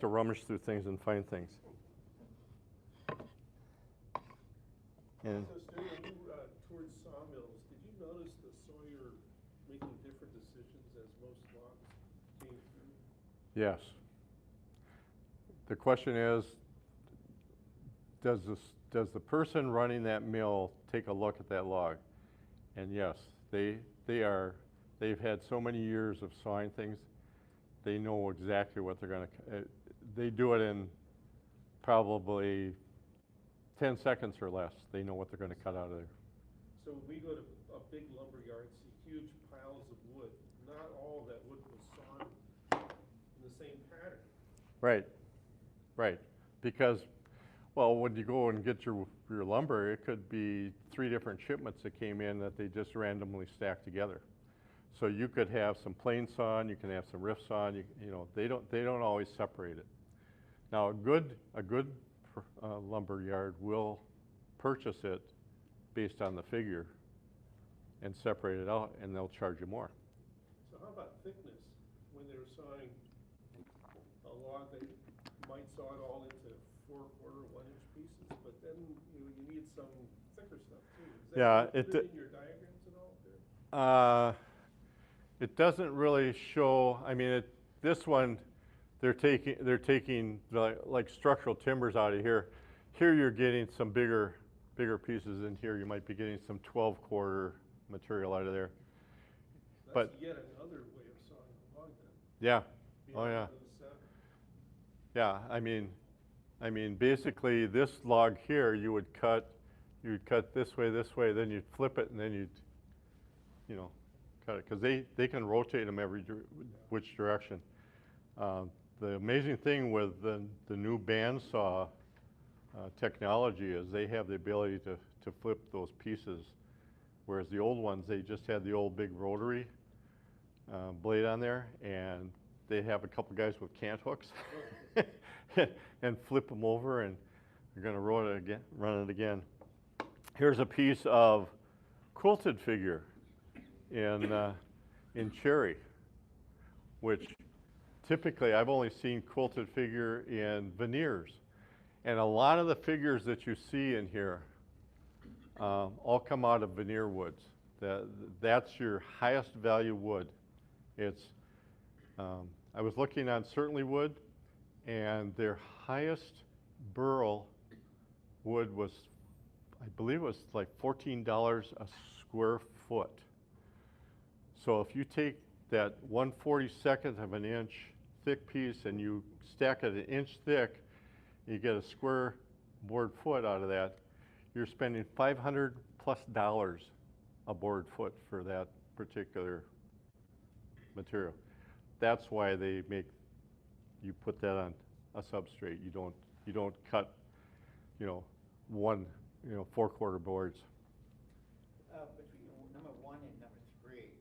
to rummage through things and find things. And So Stu, when you toured sawmills, did you notice the sawyer making different decisions as most logs came through? yes. The question is, does the person running that mill take a look at that log? And yes, they've had so many years of sawing things, they know exactly what they're going to, they do it in probably 10 seconds or less. They know what they're going to cut out of there. So when we go to a big lumber yard and see huge piles of wood, not all of that wood was sawn in the same pattern. Right, right. Because Well, when you go and get your lumber, it could be 3 different shipments that came in that they just randomly stacked together. So you could have some plain sawn, you can have some rift sawn, you know, they don't always separate it. Now a good lumber yard will purchase it based on the figure and separate it out, and they'll charge you more. So how about thickness? When they're sawing a log, they might saw it all into 4/4, 1-inch pieces, but then you need some thicker stuff too. Is that Yeah, included in your diagrams at all? There? It doesn't really show. I mean, this one, they're taking like structural timbers out of here. Here you're getting some bigger pieces. In here you might be getting some 12/4 material out of there. That's But yet another way of sawing a log then. yeah, oh beyond yeah, those 7. yeah. I mean, basically this log here you would cut this way, then you'd flip it, and then you'd, you know, cut it, because they can rotate them which direction. The amazing thing with the new bandsaw technology is they have the ability to flip those pieces, whereas the old ones, they just had the old big rotary blade on there, and they have a couple guys with cant hooks and flip them over, and they're going to run it again. Here's a piece of quilted figure in cherry, which typically I've only seen quilted figure in veneers. And a lot of the figures that you see in here all come out of veneer woods. That's your highest value wood. I was looking on Certainly Wood, and their highest burl wood was, I believe it was like $14 a square foot. So if you take that 1/42 of an inch thick piece and you stack it 1 inch thick, you get a square board foot out of that, you're spending $500+ a board foot for that particular material. That's why they make you put that on a substrate. You don't cut, 4/4 boards. Between number 1 and number 3,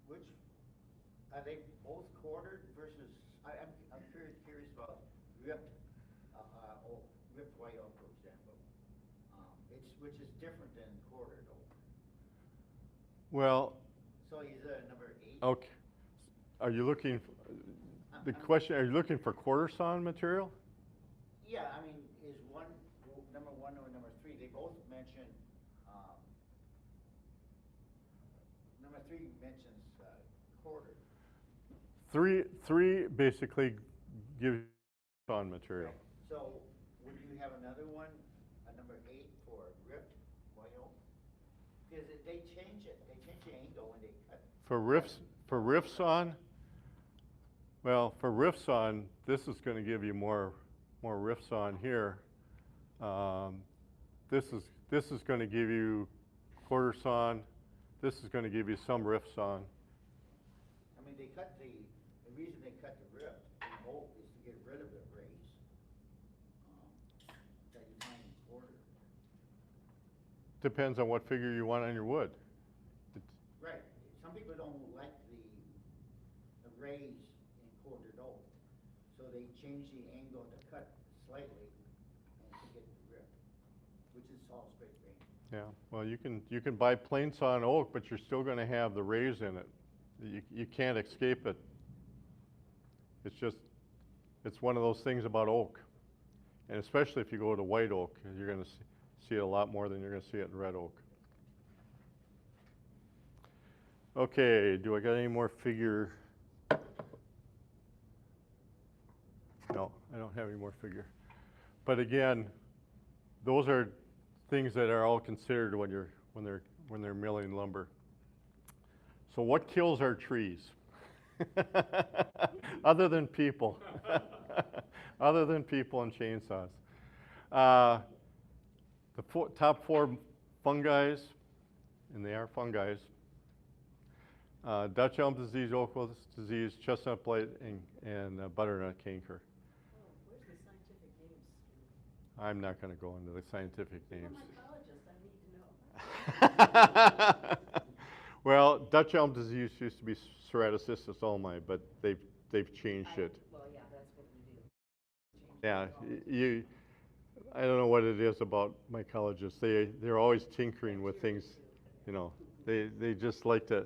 which are they both quartered versus? I'm curious about ripped ripped white oak, for example. Which is different than quartered oak. Well, So is that number 8? okay. Are you looking? Are you looking for quarter sawn material? Yeah, I mean, is number 1 or number 3? They both mention. Number 3 mentions quartered. Three basically gives you sawn material. Right. So would you have another one, number 8 for ripped white oak? Because they change it. They change the angle when they cut. For rift sawn, well, for rift sawn, this is going to give you more rift sawn here. This is going to give you quarter sawn. This is going to give you some rift sawn. I mean, the reason they cut the rift in oak is to get rid of the rays that you find in quarter. Depends on what figure you want on your wood. Right. Some people don't like the rays in quartered oak, so they change the angle to cut slightly and to get the rift, which is all straight grain. Yeah, well, you can buy plain sawn oak, but you're still going to have the rays in it. You can't escape it. It's one of those things about oak, and especially if you go to white oak, you're going to see it a lot more than you're going to see it in red oak. Okay, do I got any more figure? No, I don't have any more figure. But again, those are things that are all considered when they're milling lumber. So what kills our trees? Other than people. Other than people and chainsaws. The top 4 fungi, and they are fungi, Dutch elm disease, oak wilt disease, chestnut blight, and butternut canker. Oh, where's the scientific names? I'm not going to go into the scientific You're names. a mycologist, I need to know. Well, Dutch elm disease used to be Ceratocystis ulmi, but they've changed it. Well, yeah, that's what we do. Change Yeah, it all. I don't know what it is about mycologists. They're always tinkering with things, you know. They just like to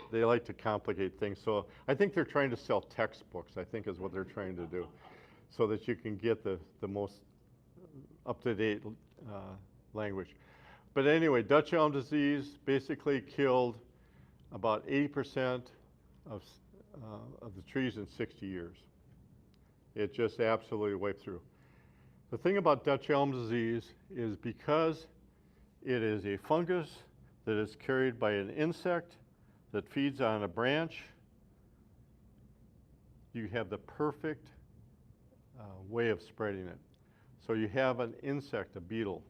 complicate things. So I think they're trying to sell textbooks, I think is what they're trying to do, so that you can get the most up-to-date language. But anyway, Dutch elm disease basically killed about 80% of the trees in 60 years. It just absolutely wiped through. The thing about Dutch elm disease is because it is a fungus that is carried by an insect that feeds on a branch, you have the perfect way of spreading it. So you have an insect, a beetle,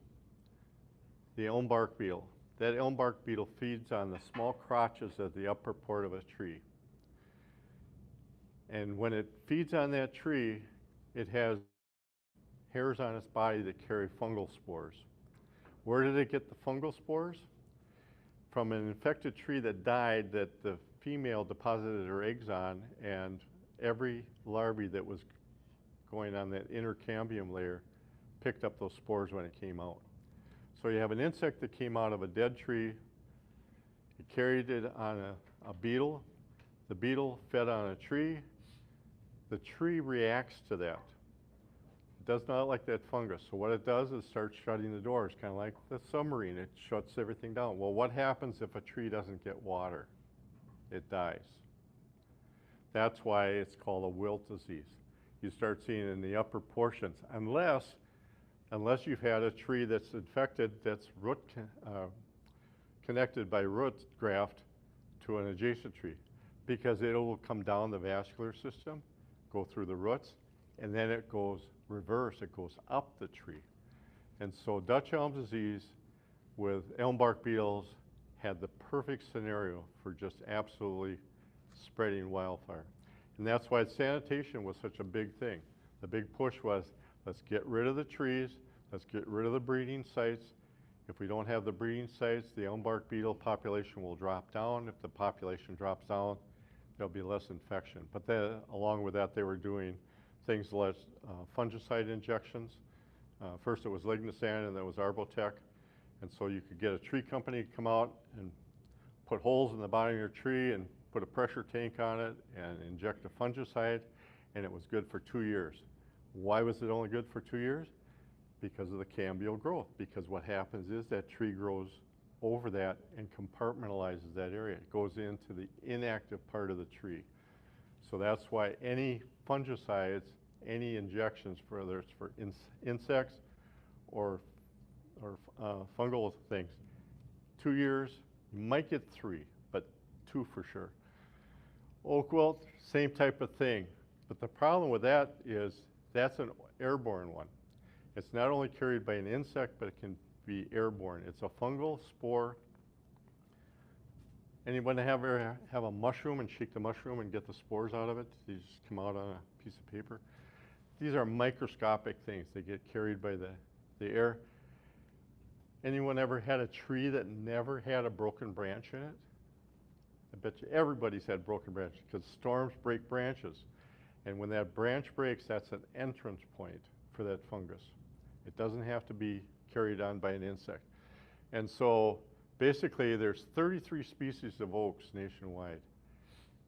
the elm bark beetle. That elm bark beetle feeds on the small crotches at the upper part of a tree. And when it feeds on that tree, it has hairs on its body that carry fungal spores. Where did it get the fungal spores? From an infected tree that died that the female deposited her eggs on, and every larvae that was going on that inner cambium layer picked up those spores when it came out. So you have an insect that came out of a dead tree, it carried it on a beetle, the beetle fed on a tree, the tree reacts to that. It does not like that fungus, so what it does is start shutting the doors, kind of like the submarine, it shuts everything down. Well, what happens if a tree doesn't get water? It dies. That's why it's called a wilt disease. You start seeing it in the upper portions, unless you've had a tree that's infected, that's connected by root graft to an adjacent tree, because it will come down the vascular system, go through the roots, and then it goes reverse, it goes up the tree. And so Dutch elm disease with elm bark beetles had the perfect scenario for just absolutely spreading wildfire. And that's why sanitation was such a big thing. The big push was, let's get rid of the trees, let's get rid of the breeding sites. If we don't have the breeding sites, the elm bark beetle population will drop down. If the population drops down, there'll be less infection. But then, along with that, they were doing things like fungicide injections. First it was lignosan, and then it was Arbotech. And so you could get a tree company to come out and put holes in the bottom of your tree and put a pressure tank on it and inject a fungicide, and it was good for 2 years. Why was it only good for 2 years? Because of the cambial growth. Because what happens is that tree grows over that and compartmentalizes that area. It goes into the inactive part of the tree. So that's why any fungicides, any injections, whether it's for insects or fungal things, 2 years, you might get 3, but 2 for sure. Oak wilt, same type of thing. But the problem with that is that's an airborne one. It's not only carried by an insect, but it can be airborne. It's a fungal spore. Anyone ever have a mushroom and shake the mushroom and get the spores out of it? They just come out on a piece of paper. These are microscopic things. They get carried by the air. Anyone ever had a tree that never had a broken branch in it? I bet you everybody's had broken branches, because storms break branches. And when that branch breaks, that's an entrance point for that fungus. It doesn't have to be carried on by an insect. And so basically there's 33 species of oaks nationwide.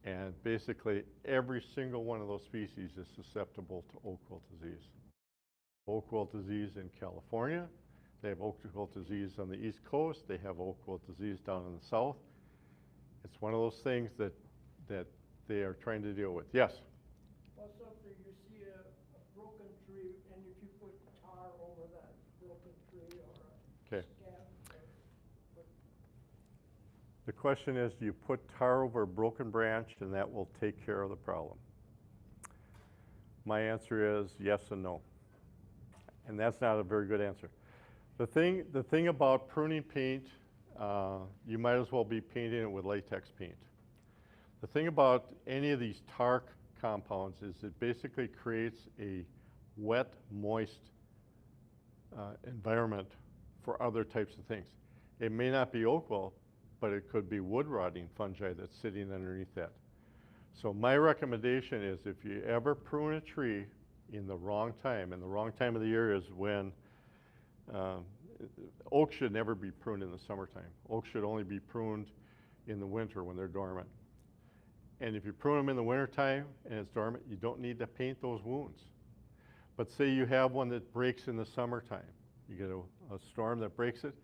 And basically every single one of those species is susceptible to oak wilt disease. Oak wilt disease in California. They have oak wilt disease on the East Coast. They have oak wilt disease down in the South. It's one of those things that they are trying to deal with. Yes? Well, so if you see a broken tree, and if you put tar over that broken tree or a Okay. scab, The question is, do you put tar over a broken branch and that will take care of the problem? My answer is yes and no. And that's not a very good answer. The thing about pruning paint, you might as well be painting it with latex paint. The thing about any of these tar compounds is it basically creates a wet, moist environment for other types of things. It may not be oak wilt, but it could be wood rotting fungi that's sitting underneath that. So my recommendation is if you ever prune a tree in the wrong time, and the wrong time of the year is when oak should never be pruned in the summertime. Oak should only be pruned in the winter when they're dormant. And if you prune them in the wintertime and it's dormant, you don't need to paint those wounds. But say you have one that breaks in the summertime. You get a storm that breaks it,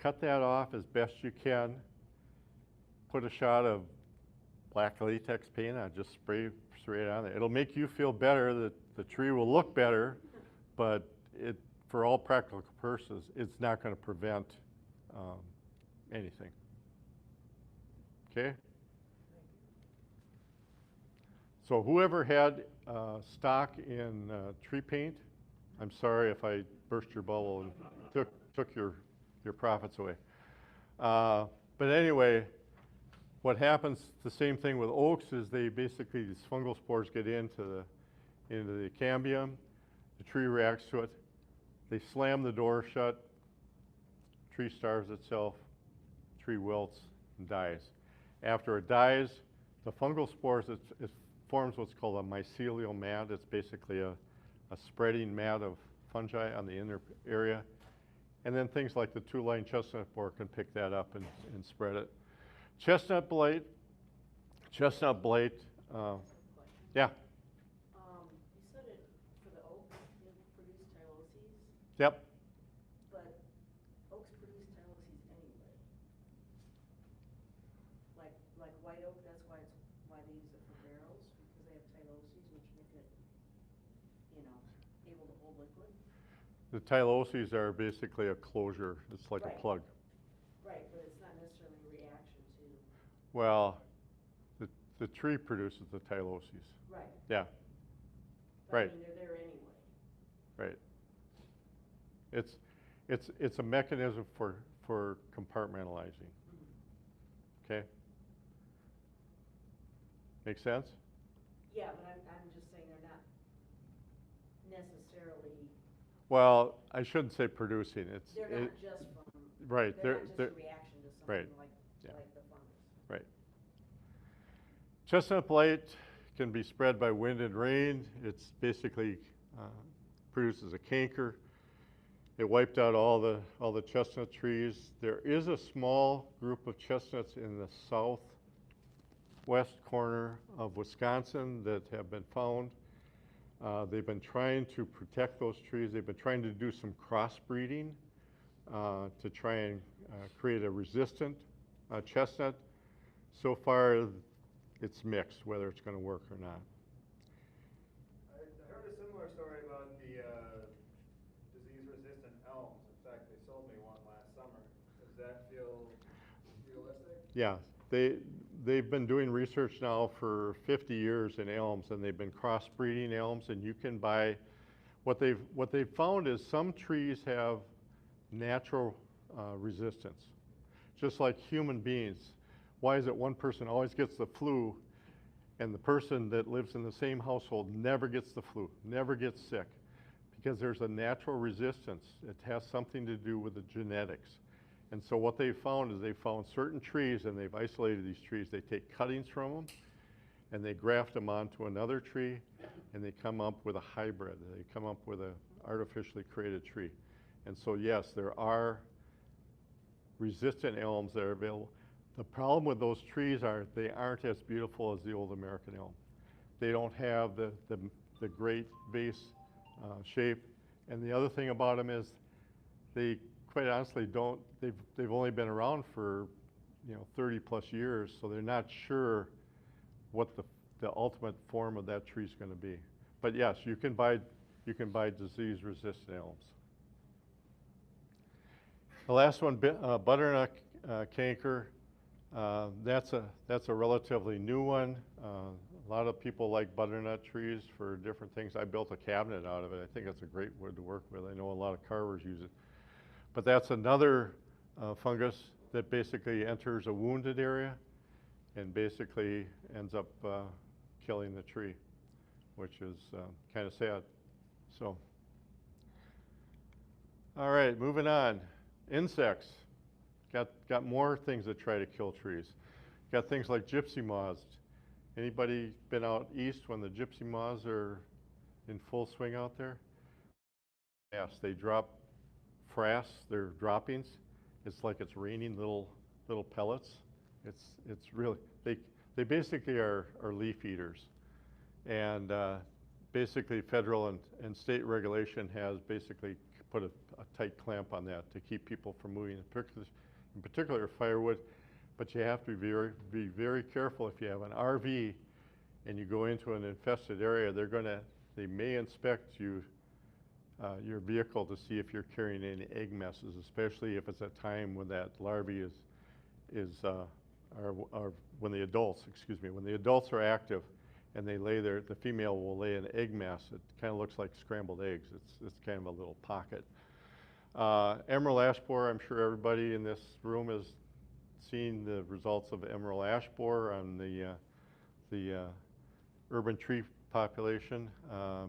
cut that off as best you can, put a shot of black latex paint on, just spray it on there. It'll make you feel better, that the tree will look better, but for all practical purposes, it's not going to prevent anything. Okay? So whoever had stock in tree paint, I'm sorry if I burst your bubble and took your profits away. But anyway, what happens, the same thing with oaks, is these fungal spores get into the cambium, the tree reacts to it, they slam the door shut, tree starves itself, tree wilts and dies. After it dies, the fungal spores, it forms what's called a mycelial mat. It's basically a spreading mat of fungi on the inner area. And then things like the two-line chestnut borer can pick that up and spread it. Chestnut blight, Question. yeah, You said it, for the oaks, it produced tyloses, yep. but oaks produce tyloses anyway. Like white oak, that's why they use it for barrels, because they have tyloses, which make it, able to hold liquid. The tyloses are basically a closure. It's like Right. a plug. Right, but it's not necessarily a reaction to. Well, the tree produces the tyloses. Right. Yeah, But right. I mean, they're there anyway. right. It's a mechanism for compartmentalizing. Okay? Make sense? Yeah, but I'm just saying they're not necessarily, Well, I shouldn't say producing. they're not just from, right. they're not just a reaction to right, something like yeah. the fungus. Right. Chestnut blight can be spread by wind and rain. It's basically produces a canker. It wiped out all the chestnut trees. There is a small group of chestnuts in the southwest corner of Wisconsin that have been found. They've been trying to protect those trees. They've been trying to do some crossbreeding to try and create a resistant chestnut. So far, it's mixed, whether it's going to work or not. I heard a similar story about the disease-resistant elms. In fact, they sold me one last summer. Does that feel realistic? Yeah, they've been doing research now for 50 years in elms, and they've been crossbreeding elms, and you can buy, what they've found is some trees have natural resistance, just like human beings. Why is it one person always gets the flu and the person that lives in the same household never gets the flu, never gets sick? Because there's a natural resistance. It has something to do with the genetics. And so what they found is they found certain trees, and they've isolated these trees. They take cuttings from them, and they graft them onto another tree, and they come up with a hybrid. They come up with an artificially created tree. And so yes, there are resistant elms that are available. The problem with those trees are they aren't as beautiful as the old American elm. They don't have the great base shape. And the other thing about them is they quite honestly don't, they've only been around for 30 plus years, so they're not sure what the ultimate form of that tree is going to be. But yes, you can buy disease-resistant elms. The last one, butternut canker. That's a relatively new one. A lot of people like butternut trees for different things. I built a cabinet out of it. I think it's a great wood to work with. I know a lot of carvers use it. But that's another fungus that basically enters a wounded area and basically ends up killing the tree, which is kind of sad. So All right, moving on. Insects. Got more things that try to kill trees. Got things like gypsy moths. Anybody been out east when the gypsy moths are in full swing out there? Yes, they drop frass, they're droppings. It's like it's raining little pellets. It's really, they basically are leaf eaters. And basically federal and state regulation has basically put a tight clamp on that to keep people from moving, in particular firewood. But you have to be very careful if you have an RV and you go into an infested area. They may inspect you, your vehicle, to see if you're carrying any egg messes, especially if it's a time when that larvae or when the adults are active and they lay the female will lay an egg mass. It kind of looks like scrambled eggs. It's kind of a little pocket. Emerald ash borer, I'm sure everybody in this room has seen the results of emerald ash borer on the urban tree population.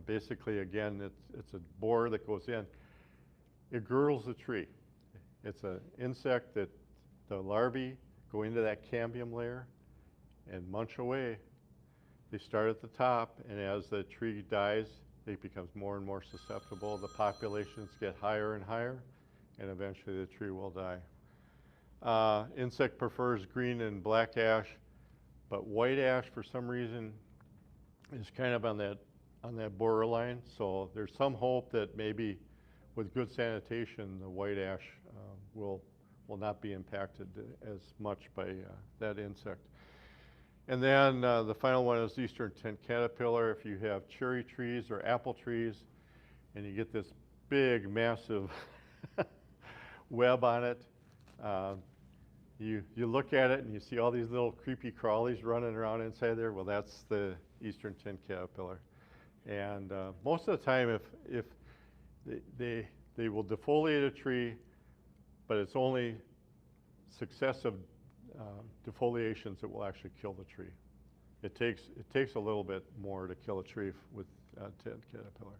Basically, again, it's a borer that goes in. It girdles the tree. It's an insect that the larvae go into that cambium layer and munch away. They start at the top, and as the tree dies, it becomes more and more susceptible. The populations get higher and higher, and eventually the tree will die. Insect prefers green and black ash, but white ash, for some reason, is kind of on that borderline. So there's some hope that maybe with good sanitation, the white ash will not be impacted as much by that insect. And then the final one is eastern tent caterpillar. If you have cherry trees or apple trees and you get this big, massive web on it, you look at it and you see all these little creepy crawlies running around inside there. Well, that's the eastern tent caterpillar. And most of the time, if they will defoliate a tree, but it's only successive defoliations that will actually kill the tree. It takes a little bit more to kill a tree with tent caterpillar.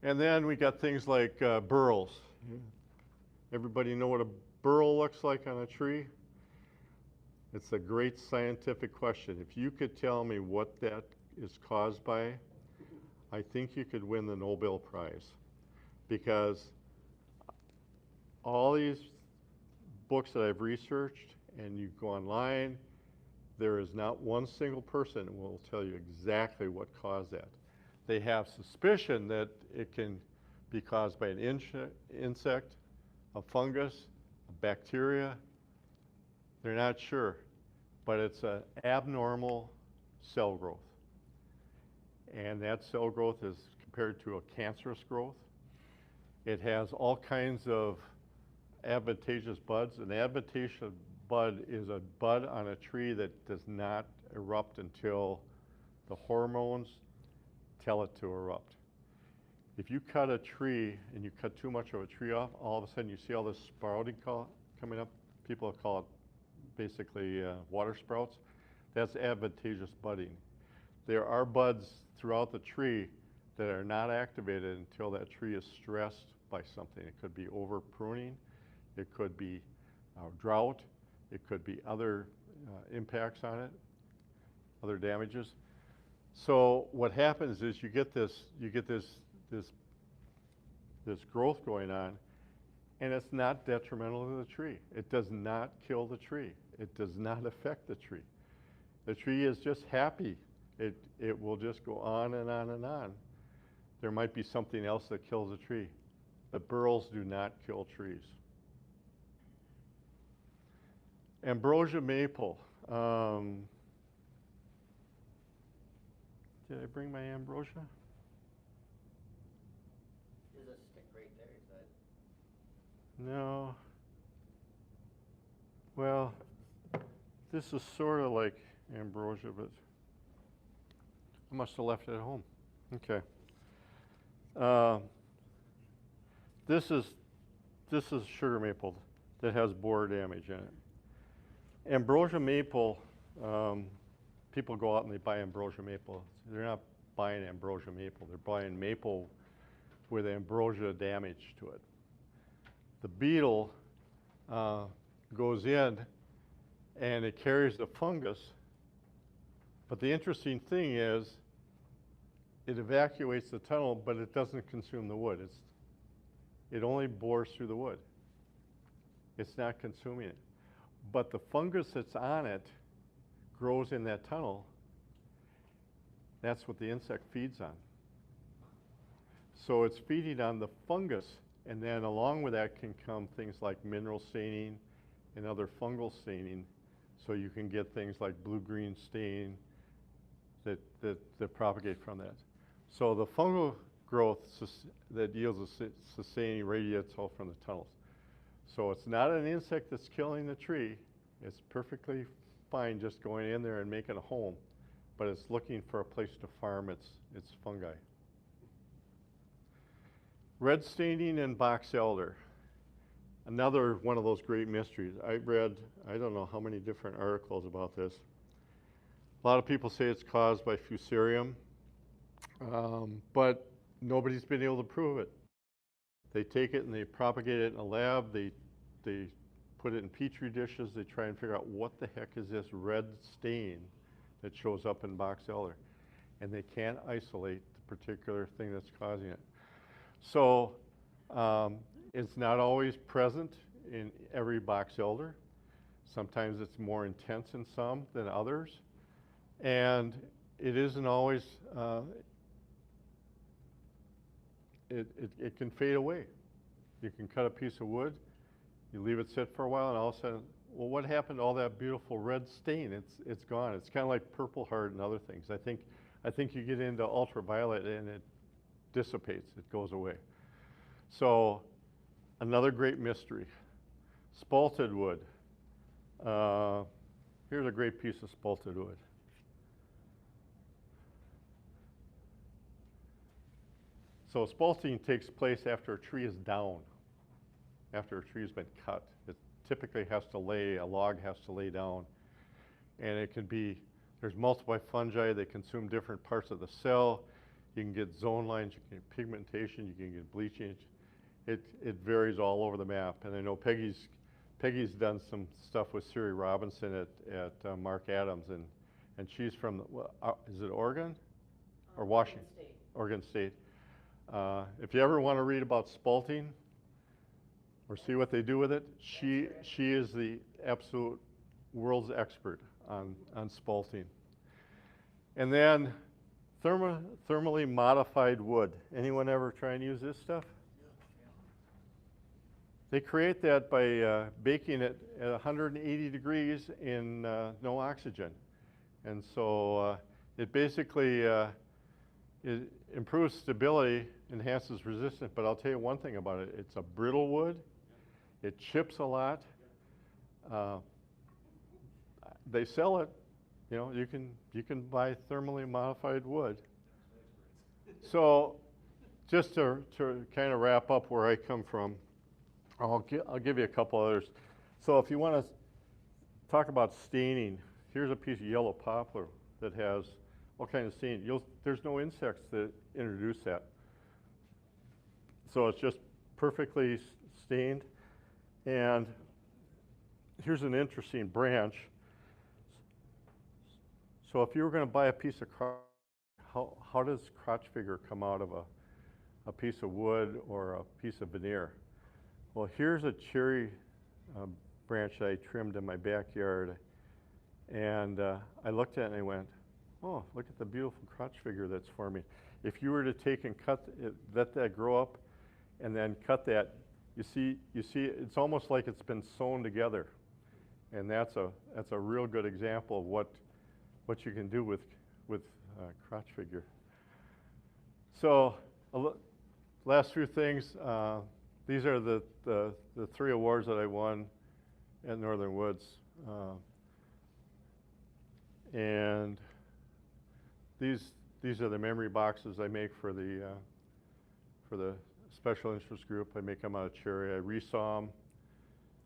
And then we got things like burls. Everybody know what a burl looks like on a tree? It's a great scientific question. If you could tell me what that is caused by, I think you could win the Nobel Prize. Because all these books that I've researched, and you go online, there is not one single person who will tell you exactly what caused that. They have suspicion that it can be caused by an insect, a fungus, a bacteria. They're not sure, but it's an abnormal cell growth. And that cell growth is compared to a cancerous growth. It has all kinds of adventitious buds. An adventitious bud is a bud on a tree that does not erupt until the hormones tell it to erupt. If you cut a tree and you cut too much of a tree off, all of a sudden you see all this sprouting coming up. People call it basically water sprouts. That's adventitious budding. There are buds throughout the tree that are not activated until that tree is stressed by something. It could be over pruning, it could be drought, it could be other impacts on it, other damages. So what happens is you get this growth going on, and it's not detrimental to the tree. It does not kill the tree. It does not affect the tree. The tree is just happy. It will just go on and on and on. There might be something else that kills a tree. The burls do not kill trees. Ambrosia maple. Did I bring my ambrosia? There's a stick right there, is that? No. Well, this is sort of like ambrosia, but I must have left it at home. Okay. This is sugar maple that has borer damage in it. Ambrosia maple, people go out and they buy ambrosia maple. They're not buying ambrosia maple. They're buying maple with ambrosia damage to it. the beetle goes in and it carries the fungus. But the interesting thing is it evacuates the tunnel, but it doesn't consume the wood. It only bores through the wood. It's not consuming it. But the fungus that's on it grows in that tunnel. That's what the insect feeds on. So it's feeding on the fungus, and then along with that can come things like mineral staining and other fungal staining, so you can get things like blue-green stain that propagate from that. So the fungal growth that yields a sustaining radiates all from the tunnels. So it's not an insect that's killing the tree. It's perfectly fine just going in there and making a home, but it's looking for a place to farm its fungi. Red staining and box elder. Another one of those great mysteries. I read, I don't know how many different articles about this. A lot of people say it's caused by fusarium, but nobody's been able to prove it. They take it and they propagate it in a lab. They put it in petri dishes. They try and figure out what the heck is this red stain that shows up in box elder. And they can't isolate the particular thing that's causing it. So it's not always present in every box elder. Sometimes it's more intense in some than others. And it isn't always, it can fade away. You can cut a piece of wood, you leave it sit for a while, and all of a sudden, well, what happened to all that beautiful red stain? It's gone. It's kind of like Purple Heart and other things. I think you get into ultraviolet and it dissipates, it goes away. So another great mystery. Spalted wood. Here's a great piece of spalted wood. So spalting takes place after a tree is down, after a tree has been cut. It typically has to lay, a log has to lay down. And it can be, there's multiple fungi, they consume different parts of the cell. You can get zone lines, you can get pigmentation, you can get bleaching. It varies all over the map. And I know Peggy's done some stuff with Siri Robinson at Mark Adams, and she's from, is it Oregon? Or Washington? Oregon State. If you ever want to read about spalting or see what they do with it, she is the absolute world's expert on spalting. And then thermally modified wood. Anyone ever try and use this stuff? They create that by baking it at 180 degrees in no oxygen. And so it basically it improves stability, enhances resistance, but I'll tell you one thing about it. It's a brittle wood. It chips a lot. They sell it. You know, you can buy thermally modified wood. So just to kind of wrap up where I come from, I'll give you a couple others. So if you want to talk about staining, here's a piece of yellow poplar that has all kinds of staining. There's no insects that introduce that. So it's just perfectly stained. And here's an interesting branch. So if you were going to buy a piece of crotch, how does crotch figure come out of a piece of wood or a piece of veneer? Well, here's a cherry branch that I trimmed in my backyard. And I looked at it and I went, oh, look at the beautiful crotch figure that's forming. If you were to take and cut it, let that grow up, and then cut that, you see, it's almost like it's been sewn together. And that's a real good example of what you can do with crotch figure. So last few things. These are the 3 awards that I won at Northern Woods. And these are the memory boxes I make for the special interest group. I make them out of cherry. I resaw them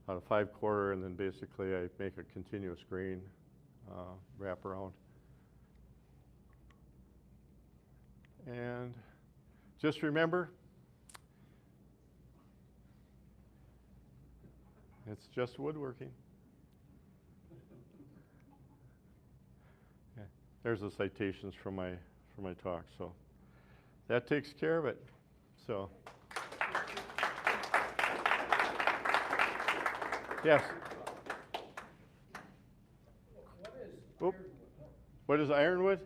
out of 5/4, and then basically I make a continuous grain wrap around. And just remember, It's just woodworking. Yeah. There's the citations from my talk, so that takes care of it. So, yes. Oop. What is ironwood?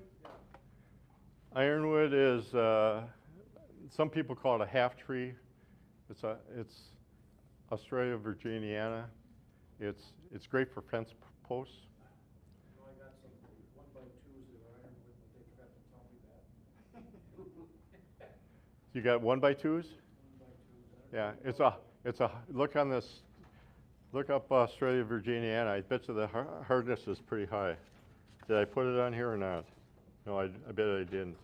Ironwood is some people call it a half tree. It's Australia virginiana. It's great for fence posts. So I got some 1x2s that are ironwood, but they forgot to tell me that. You got 1x2s? 1x2s. Yeah, it's a look on this. Look up Australia virginiana. I bet you the hardness is pretty high. Did I put it on here or not? No, I bet I didn't.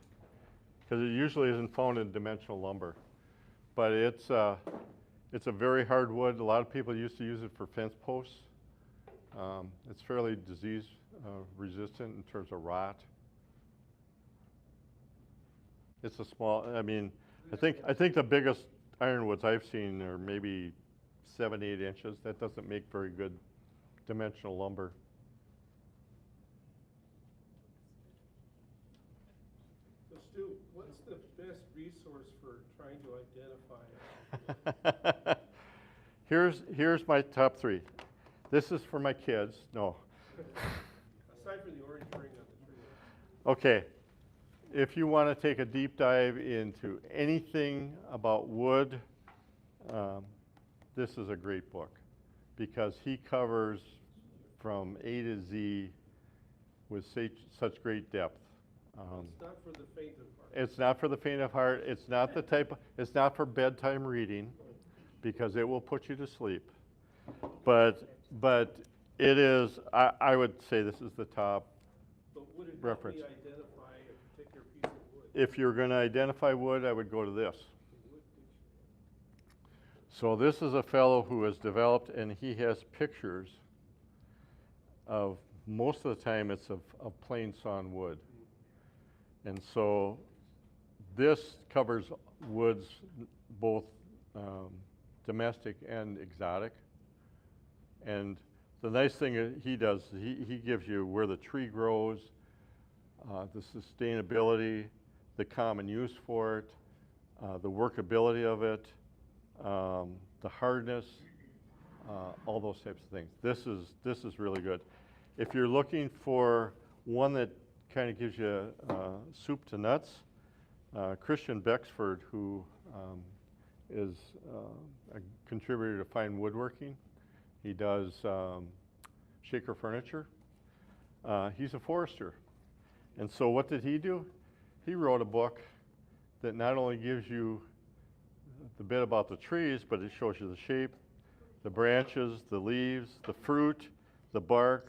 Because it usually isn't found in dimensional lumber. But it's a very hard wood. A lot of people used to use it for fence posts. It's fairly disease resistant in terms of rot. It's a small, I mean, I think the biggest ironwoods I've seen are maybe 7, 8 inches. That doesn't make very good dimensional lumber. So Stu, what's the best resource for trying to identify? Here's my top 3. This is for my kids. No. Aside from the orange ring on the tree. Okay. If you want to take a deep dive into anything about wood, this is a great book because he covers from A to Z with such great depth. It's not for the faint of heart. It's not for the faint of heart. It's not the type. It's not for bedtime reading, because it will put you to sleep. But it is. I would say this is the top But would it help reference. me identify a particular piece of wood? If you're going to identify wood, I would go to this. The wood dictionary. So this is a fellow who has developed, and he has pictures of, most of the time it's of plain sawn wood. And so this covers woods, both domestic and exotic. And the nice thing he does, he gives you where the tree grows, the sustainability, the common use for it, the workability of it, the hardness, all those types of things. This is really good. If you're looking for one that kind of gives you soup to nuts, Christian Bexford, who is a contributor to Fine Woodworking, he does Shaker Furniture. He's a forester. And so what did he do? He wrote a book that not only gives you the bit about the trees, but it shows you the shape, the branches, the leaves, the fruit, the bark,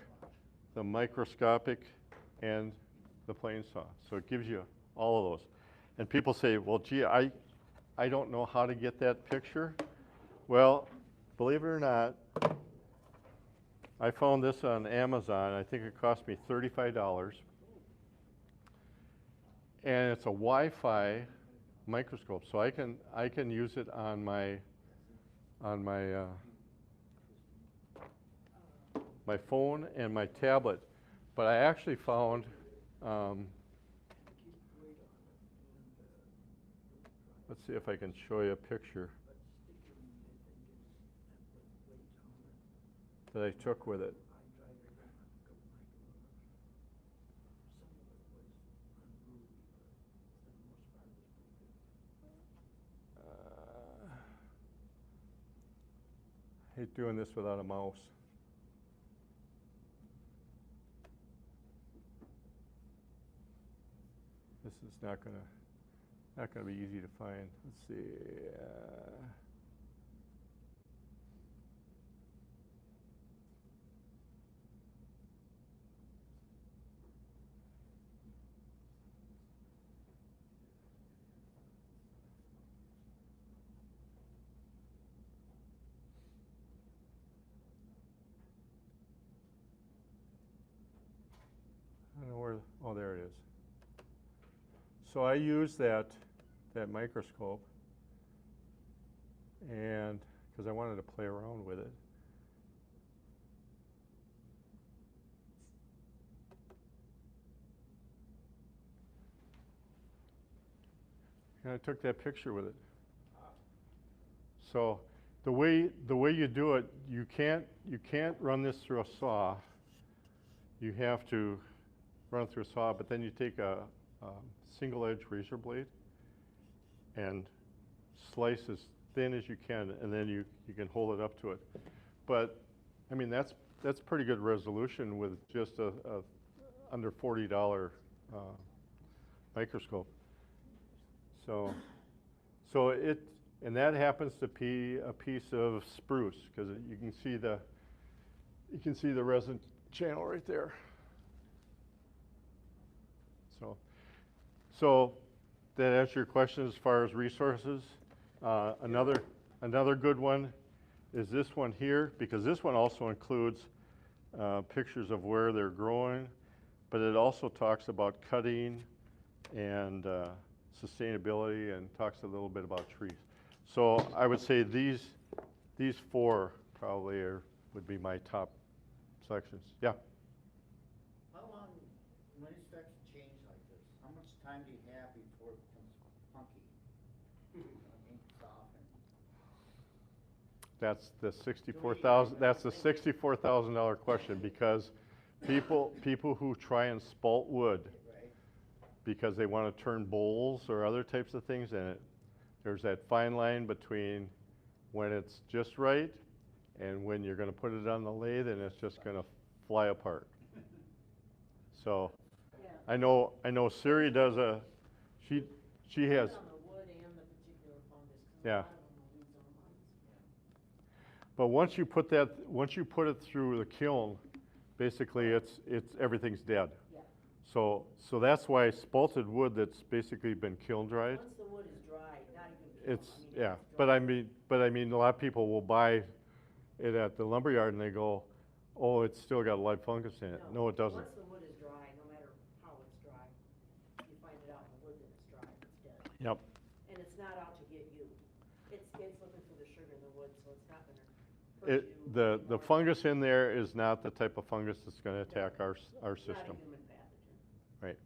the microscopic, and the plane saw. So it gives you all of those. And people say, well, gee, I don't know how to get that picture. Well, believe it or not, I found this on Amazon. I think it cost me $35. And it's a Wi-Fi microscope, so I can use it on my my phone and my tablet. But I actually found let's see if I can show you a picture that I took with it. I hate doing this without a mouse. This is not gonna be easy to find. Let's see. I don't know where. Oh, there it is. So I use that microscope, and because I wanted to play around with it, And I took that picture with it. So the way you do it, you can't run this through a saw. You have to run it through a saw, but then you take a single edge razor blade and slice as thin as you can, and then you can hold it up to it. But I mean, that's pretty good resolution with just a under $40 microscope. So it, and that happens to be a piece of spruce, because you can see the resin channel right there. So that answers your question as far as resources. Another good one is this one here, because this one also includes pictures of where they're growing, but it also talks about cutting and sustainability, and talks a little bit about trees. So I would say these four probably would be my top selections. Yeah. How long, when it starts to change like this, how much time do you have before it becomes funky? Ink soften? That's the $64,000. That's the $64,000 question, because people who try and spalt wood Right. because they want to turn bowls or other types of things in it, there's that fine line between when it's just right and when you're going to put it on the lathe and it's just going to fly apart. So Yeah. I know Siri does she has, Depends on the wood and the particular fungus, 'cause a Yeah. lot of them will lose their minds. but once you put it through the kiln, basically it's everything's dead. Yeah. So that's why spalted wood that's basically been kiln dried, Once the wood is dry, not even kiln, it's, I mean, yeah, it's but dry. I mean a lot of people will buy it at the lumberyard and they go, oh, it's still got live fungus in it. No, it doesn't. Once the wood is dry, no matter how it's dry, you find it out in the wood that it's dry, it's dead. Yep. And it's not out to get you. It's looking for the sugar in the wood, so it's not gonna hurt you. The anymore. fungus in there is not the type of fungus that's going to attack our It's not a system. human pathogen. Right.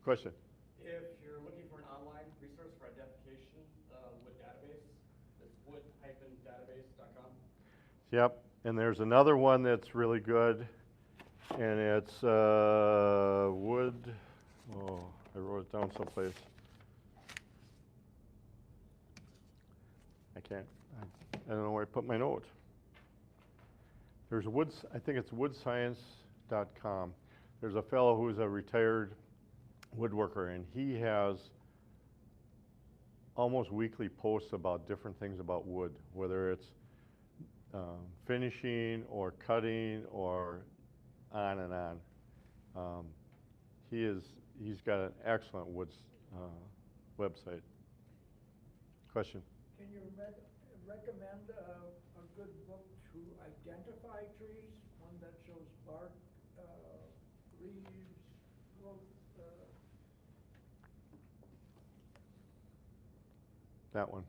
Question? If you're looking for an online resource for identification, wood database, it's wood-database.com. Yep. And there's another one that's really good, and it's wood. Oh, I wrote it down someplace. I don't know where I put my note. There's I think it's woodscience.com. There's a fellow who's a retired woodworker, and he has almost weekly posts about different things about wood, whether it's finishing or cutting or on and on. He's got an excellent woods website. Question? Can you recommend a good book to identify trees? One that shows bark, leaves, growth? That one.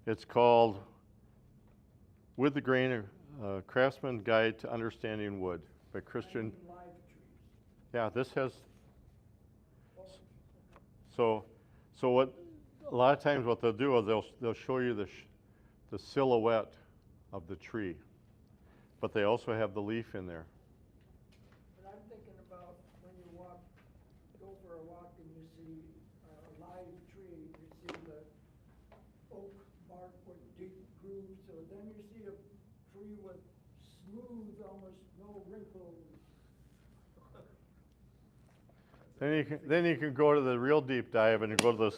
It's called With the Grain, Craftsman's Guide to Understanding Wood by Christian. Live trees. Yeah, this has, so what, a lot of times what they'll do is they'll show you the silhouette of the tree, but they also have the leaf in there. But I'm thinking about when you go for a walk and you see a live tree, you see the oak bark with deep grooves, or then you see a tree with smooth, almost no wrinkles. Then you can go to the real deep dive and go to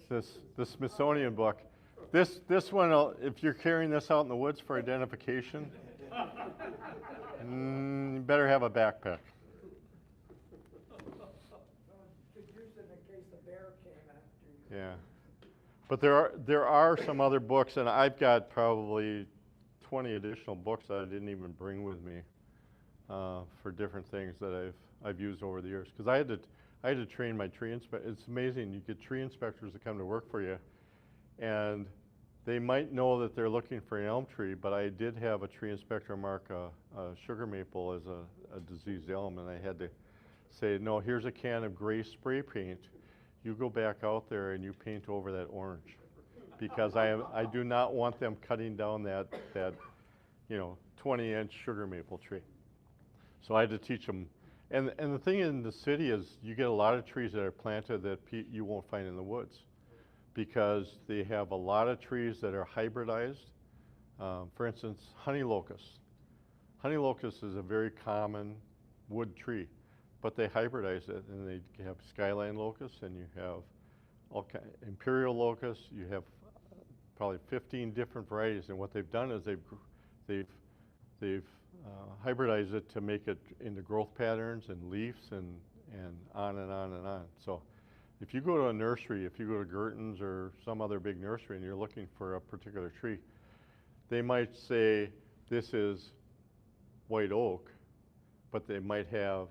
the Smithsonian book. This one, if you're carrying this out in the woods for identification, you better have a backpack. Could use it in case a bear came after you. Yeah, but there are some other books, and I've got probably 20 additional books that I didn't even bring with me for different things that I've used over the years. Because I had to train my tree inspector. It's amazing, you get tree inspectors that come to work for you, and they might know that they're looking for an elm tree, but I did have a tree inspector mark a sugar maple as a diseased elm, and I had to say, no, here's a can of gray spray paint. you go back out there and you paint over that orange. Because I do not want them cutting down that 20-inch sugar maple tree. So I had to teach them. And the thing in the city is you get a lot of trees that are planted that you won't find in the woods, because they have a lot of trees that are hybridized. For instance, honey locust. Honey locust is a very common wood tree, but they hybridize it, and they have skyline locust, and you have imperial locust. You have probably 15 different varieties, and what they've done is they've hybridized it to make it into growth patterns and leaves and on and on and on. So if you go to a nursery, if you go to Gerton's or some other big nursery and you're looking for a particular tree, they might say this is white oak, but they might have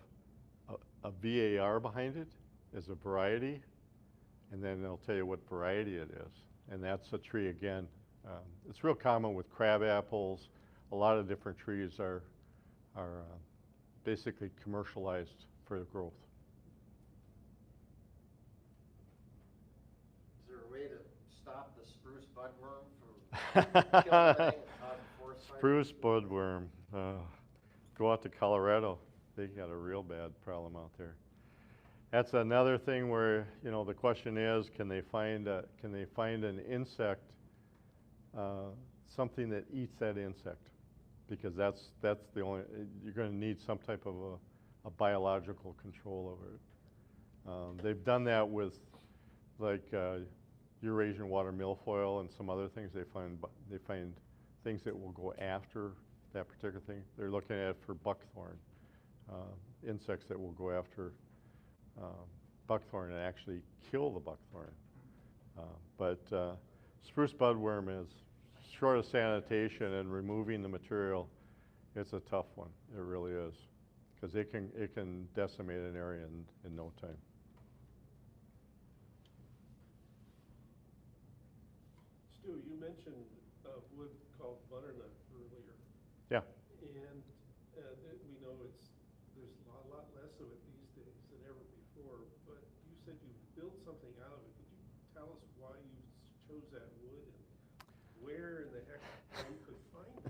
a VAR behind it as a variety, and then they'll tell you what variety it is. And that's a tree, again. It's real common with crab apples. A lot of different trees are basically commercialized for growth. Is there a way to stop the spruce budworm from killing it and causing forest fires? Spruce budworm. Go out to Colorado. They got a real bad problem out there. That's another thing where, the question is, can they find an insect, something that eats that insect? Because that's the only, you're going to need some type of a biological control over it. They've done that with like Eurasian water milfoil and some other things. They find things that will go after that particular thing. They're looking at it for buckthorn, insects that will go after buckthorn and actually kill the buckthorn. But spruce budworm is, short of sanitation and removing the material, it's a tough one. It really is, because it can decimate an area in no time. Stu, you mentioned a wood called butternut earlier. Yeah. And we know there's a lot less of it these days than ever before, but you said you built something out of it. Could you tell us why you chose that wood and where in the heck you could find it?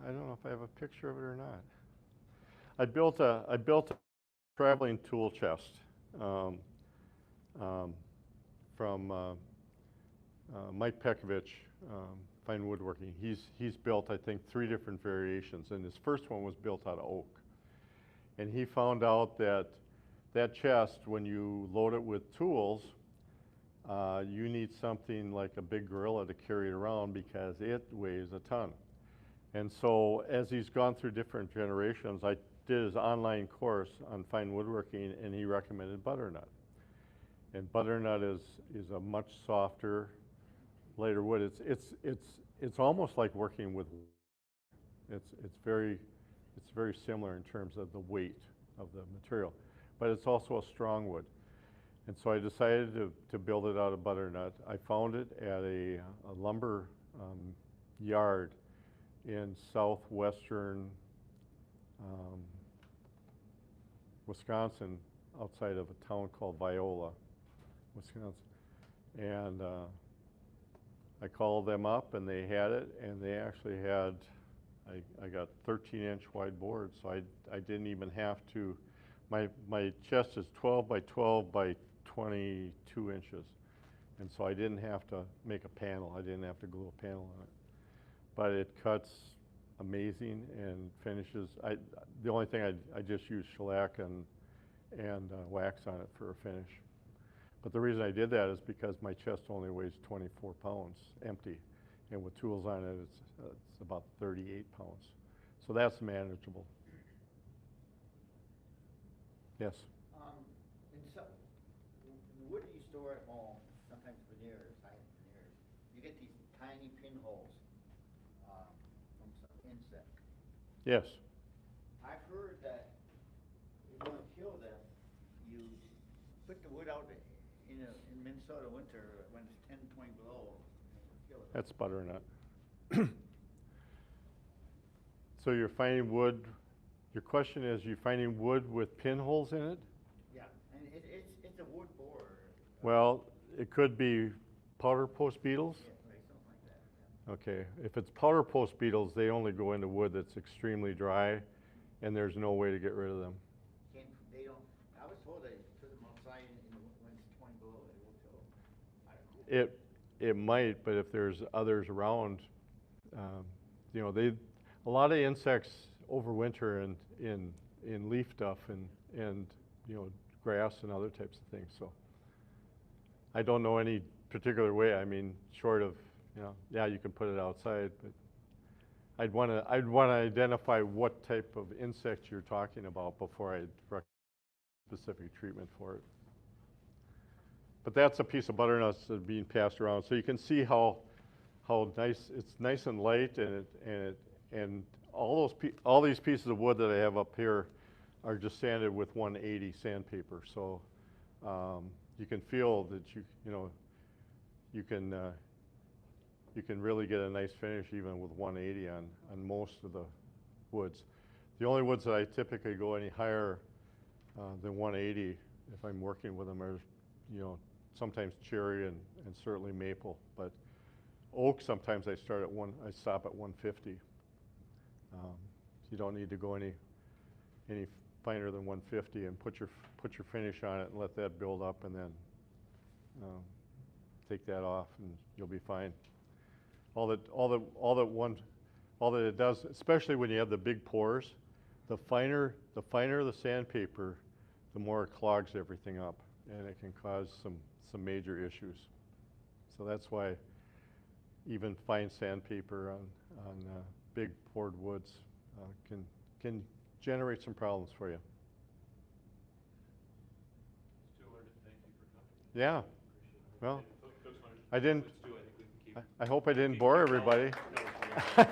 I don't know if I have a picture of it or not. I built a traveling tool chest from Mike Pekovich, Fine Woodworking. He's built, I think, 3 different variations, and his first one was built out of oak. And he found out that chest, when you load it with tools, you need something like a big gorilla to carry it around because it weighs a ton. And so as he's gone through different generations, I did his online course on fine woodworking, and he recommended butternut. And butternut is a much softer, lighter wood. It's almost like working with. It's very similar in terms of the weight of the material, but it's also a strong wood. And so I decided to build it out of butternut. I found it at a lumber yard in southwestern Wisconsin, outside of a town called Viola, Wisconsin. And I called them up, and they had it, and they actually had, I got 13-inch wide boards, so I didn't even have to, my chest is 12 by 12 by 22 inches. And so I didn't have to make a panel. I didn't have to glue a panel on it. But it cuts amazing and finishes. The only thing I just use shellac and wax on it for a finish. But the reason I did that is because my chest only weighs 24 pounds empty, and with tools on it, it's about 38 pounds. So that's manageable. Yes? In the wood you store at home, sometimes veneers, high-end veneers, you get these tiny pinholes from some insect. Yes. I've heard that if you want to kill them, you put the wood out in Minnesota winter when it's 10, 20 below, and you kill it. That's butternut. So you're finding wood Your question is, you finding wood with pinholes in it? Yeah, and it's a wood borer. Well, it could be powder post beetles. Yeah, right, something like that, yeah. Okay, if it's powder post beetles, they only go into wood that's extremely dry, and there's no way to get rid of them. They don't, I was told they put them outside when it's 20 below, they will kill them. I don't know. It might, but if there's others around, you know, a lot of insects overwinter in leaf stuff and you know, grass and other types of things. So I don't know any particular way. I mean, short of, you know, yeah, you can put it outside, but I'd want to identify what type of insect you're talking about before I'd recommend specific treatment for it. But that's a piece of butternut that's being passed around, so you can see how nice it's nice and light, and all these pieces of wood that I have up here are just sanded with 180 sandpaper. So you can feel that you can really get a nice finish even with 180 on most of the woods. The only woods that I typically go any higher than 180 if I'm working with them are, you know, sometimes cherry and certainly maple, but oak sometimes I stop at 150. You don't need to go any finer than 150 and put your finish on it and let that build up, and then take that off and you'll be fine. All that it does, especially when you have the big pores, the finer the sandpaper, the more it clogs everything up, and it can cause some major issues. So that's why even fine sandpaper on big poured woods can generate some problems for you. Stu, I wanted to thank you for coming. Yeah. Appreciate it. Well, And folks wanted to I didn't. Stu, I think we can keep. I hope I didn't keep bore going. everybody. No, I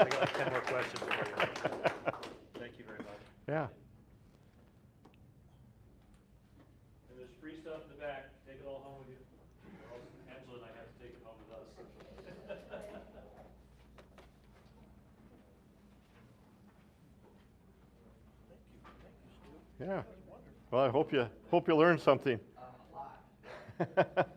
got like 10 more questions for you. Thank you very much. Yeah. And there's free stuff in the back. Take it all home with you. Or else Angela and I have to take it home with us. Yeah. Well, I hope you learned something. A lot.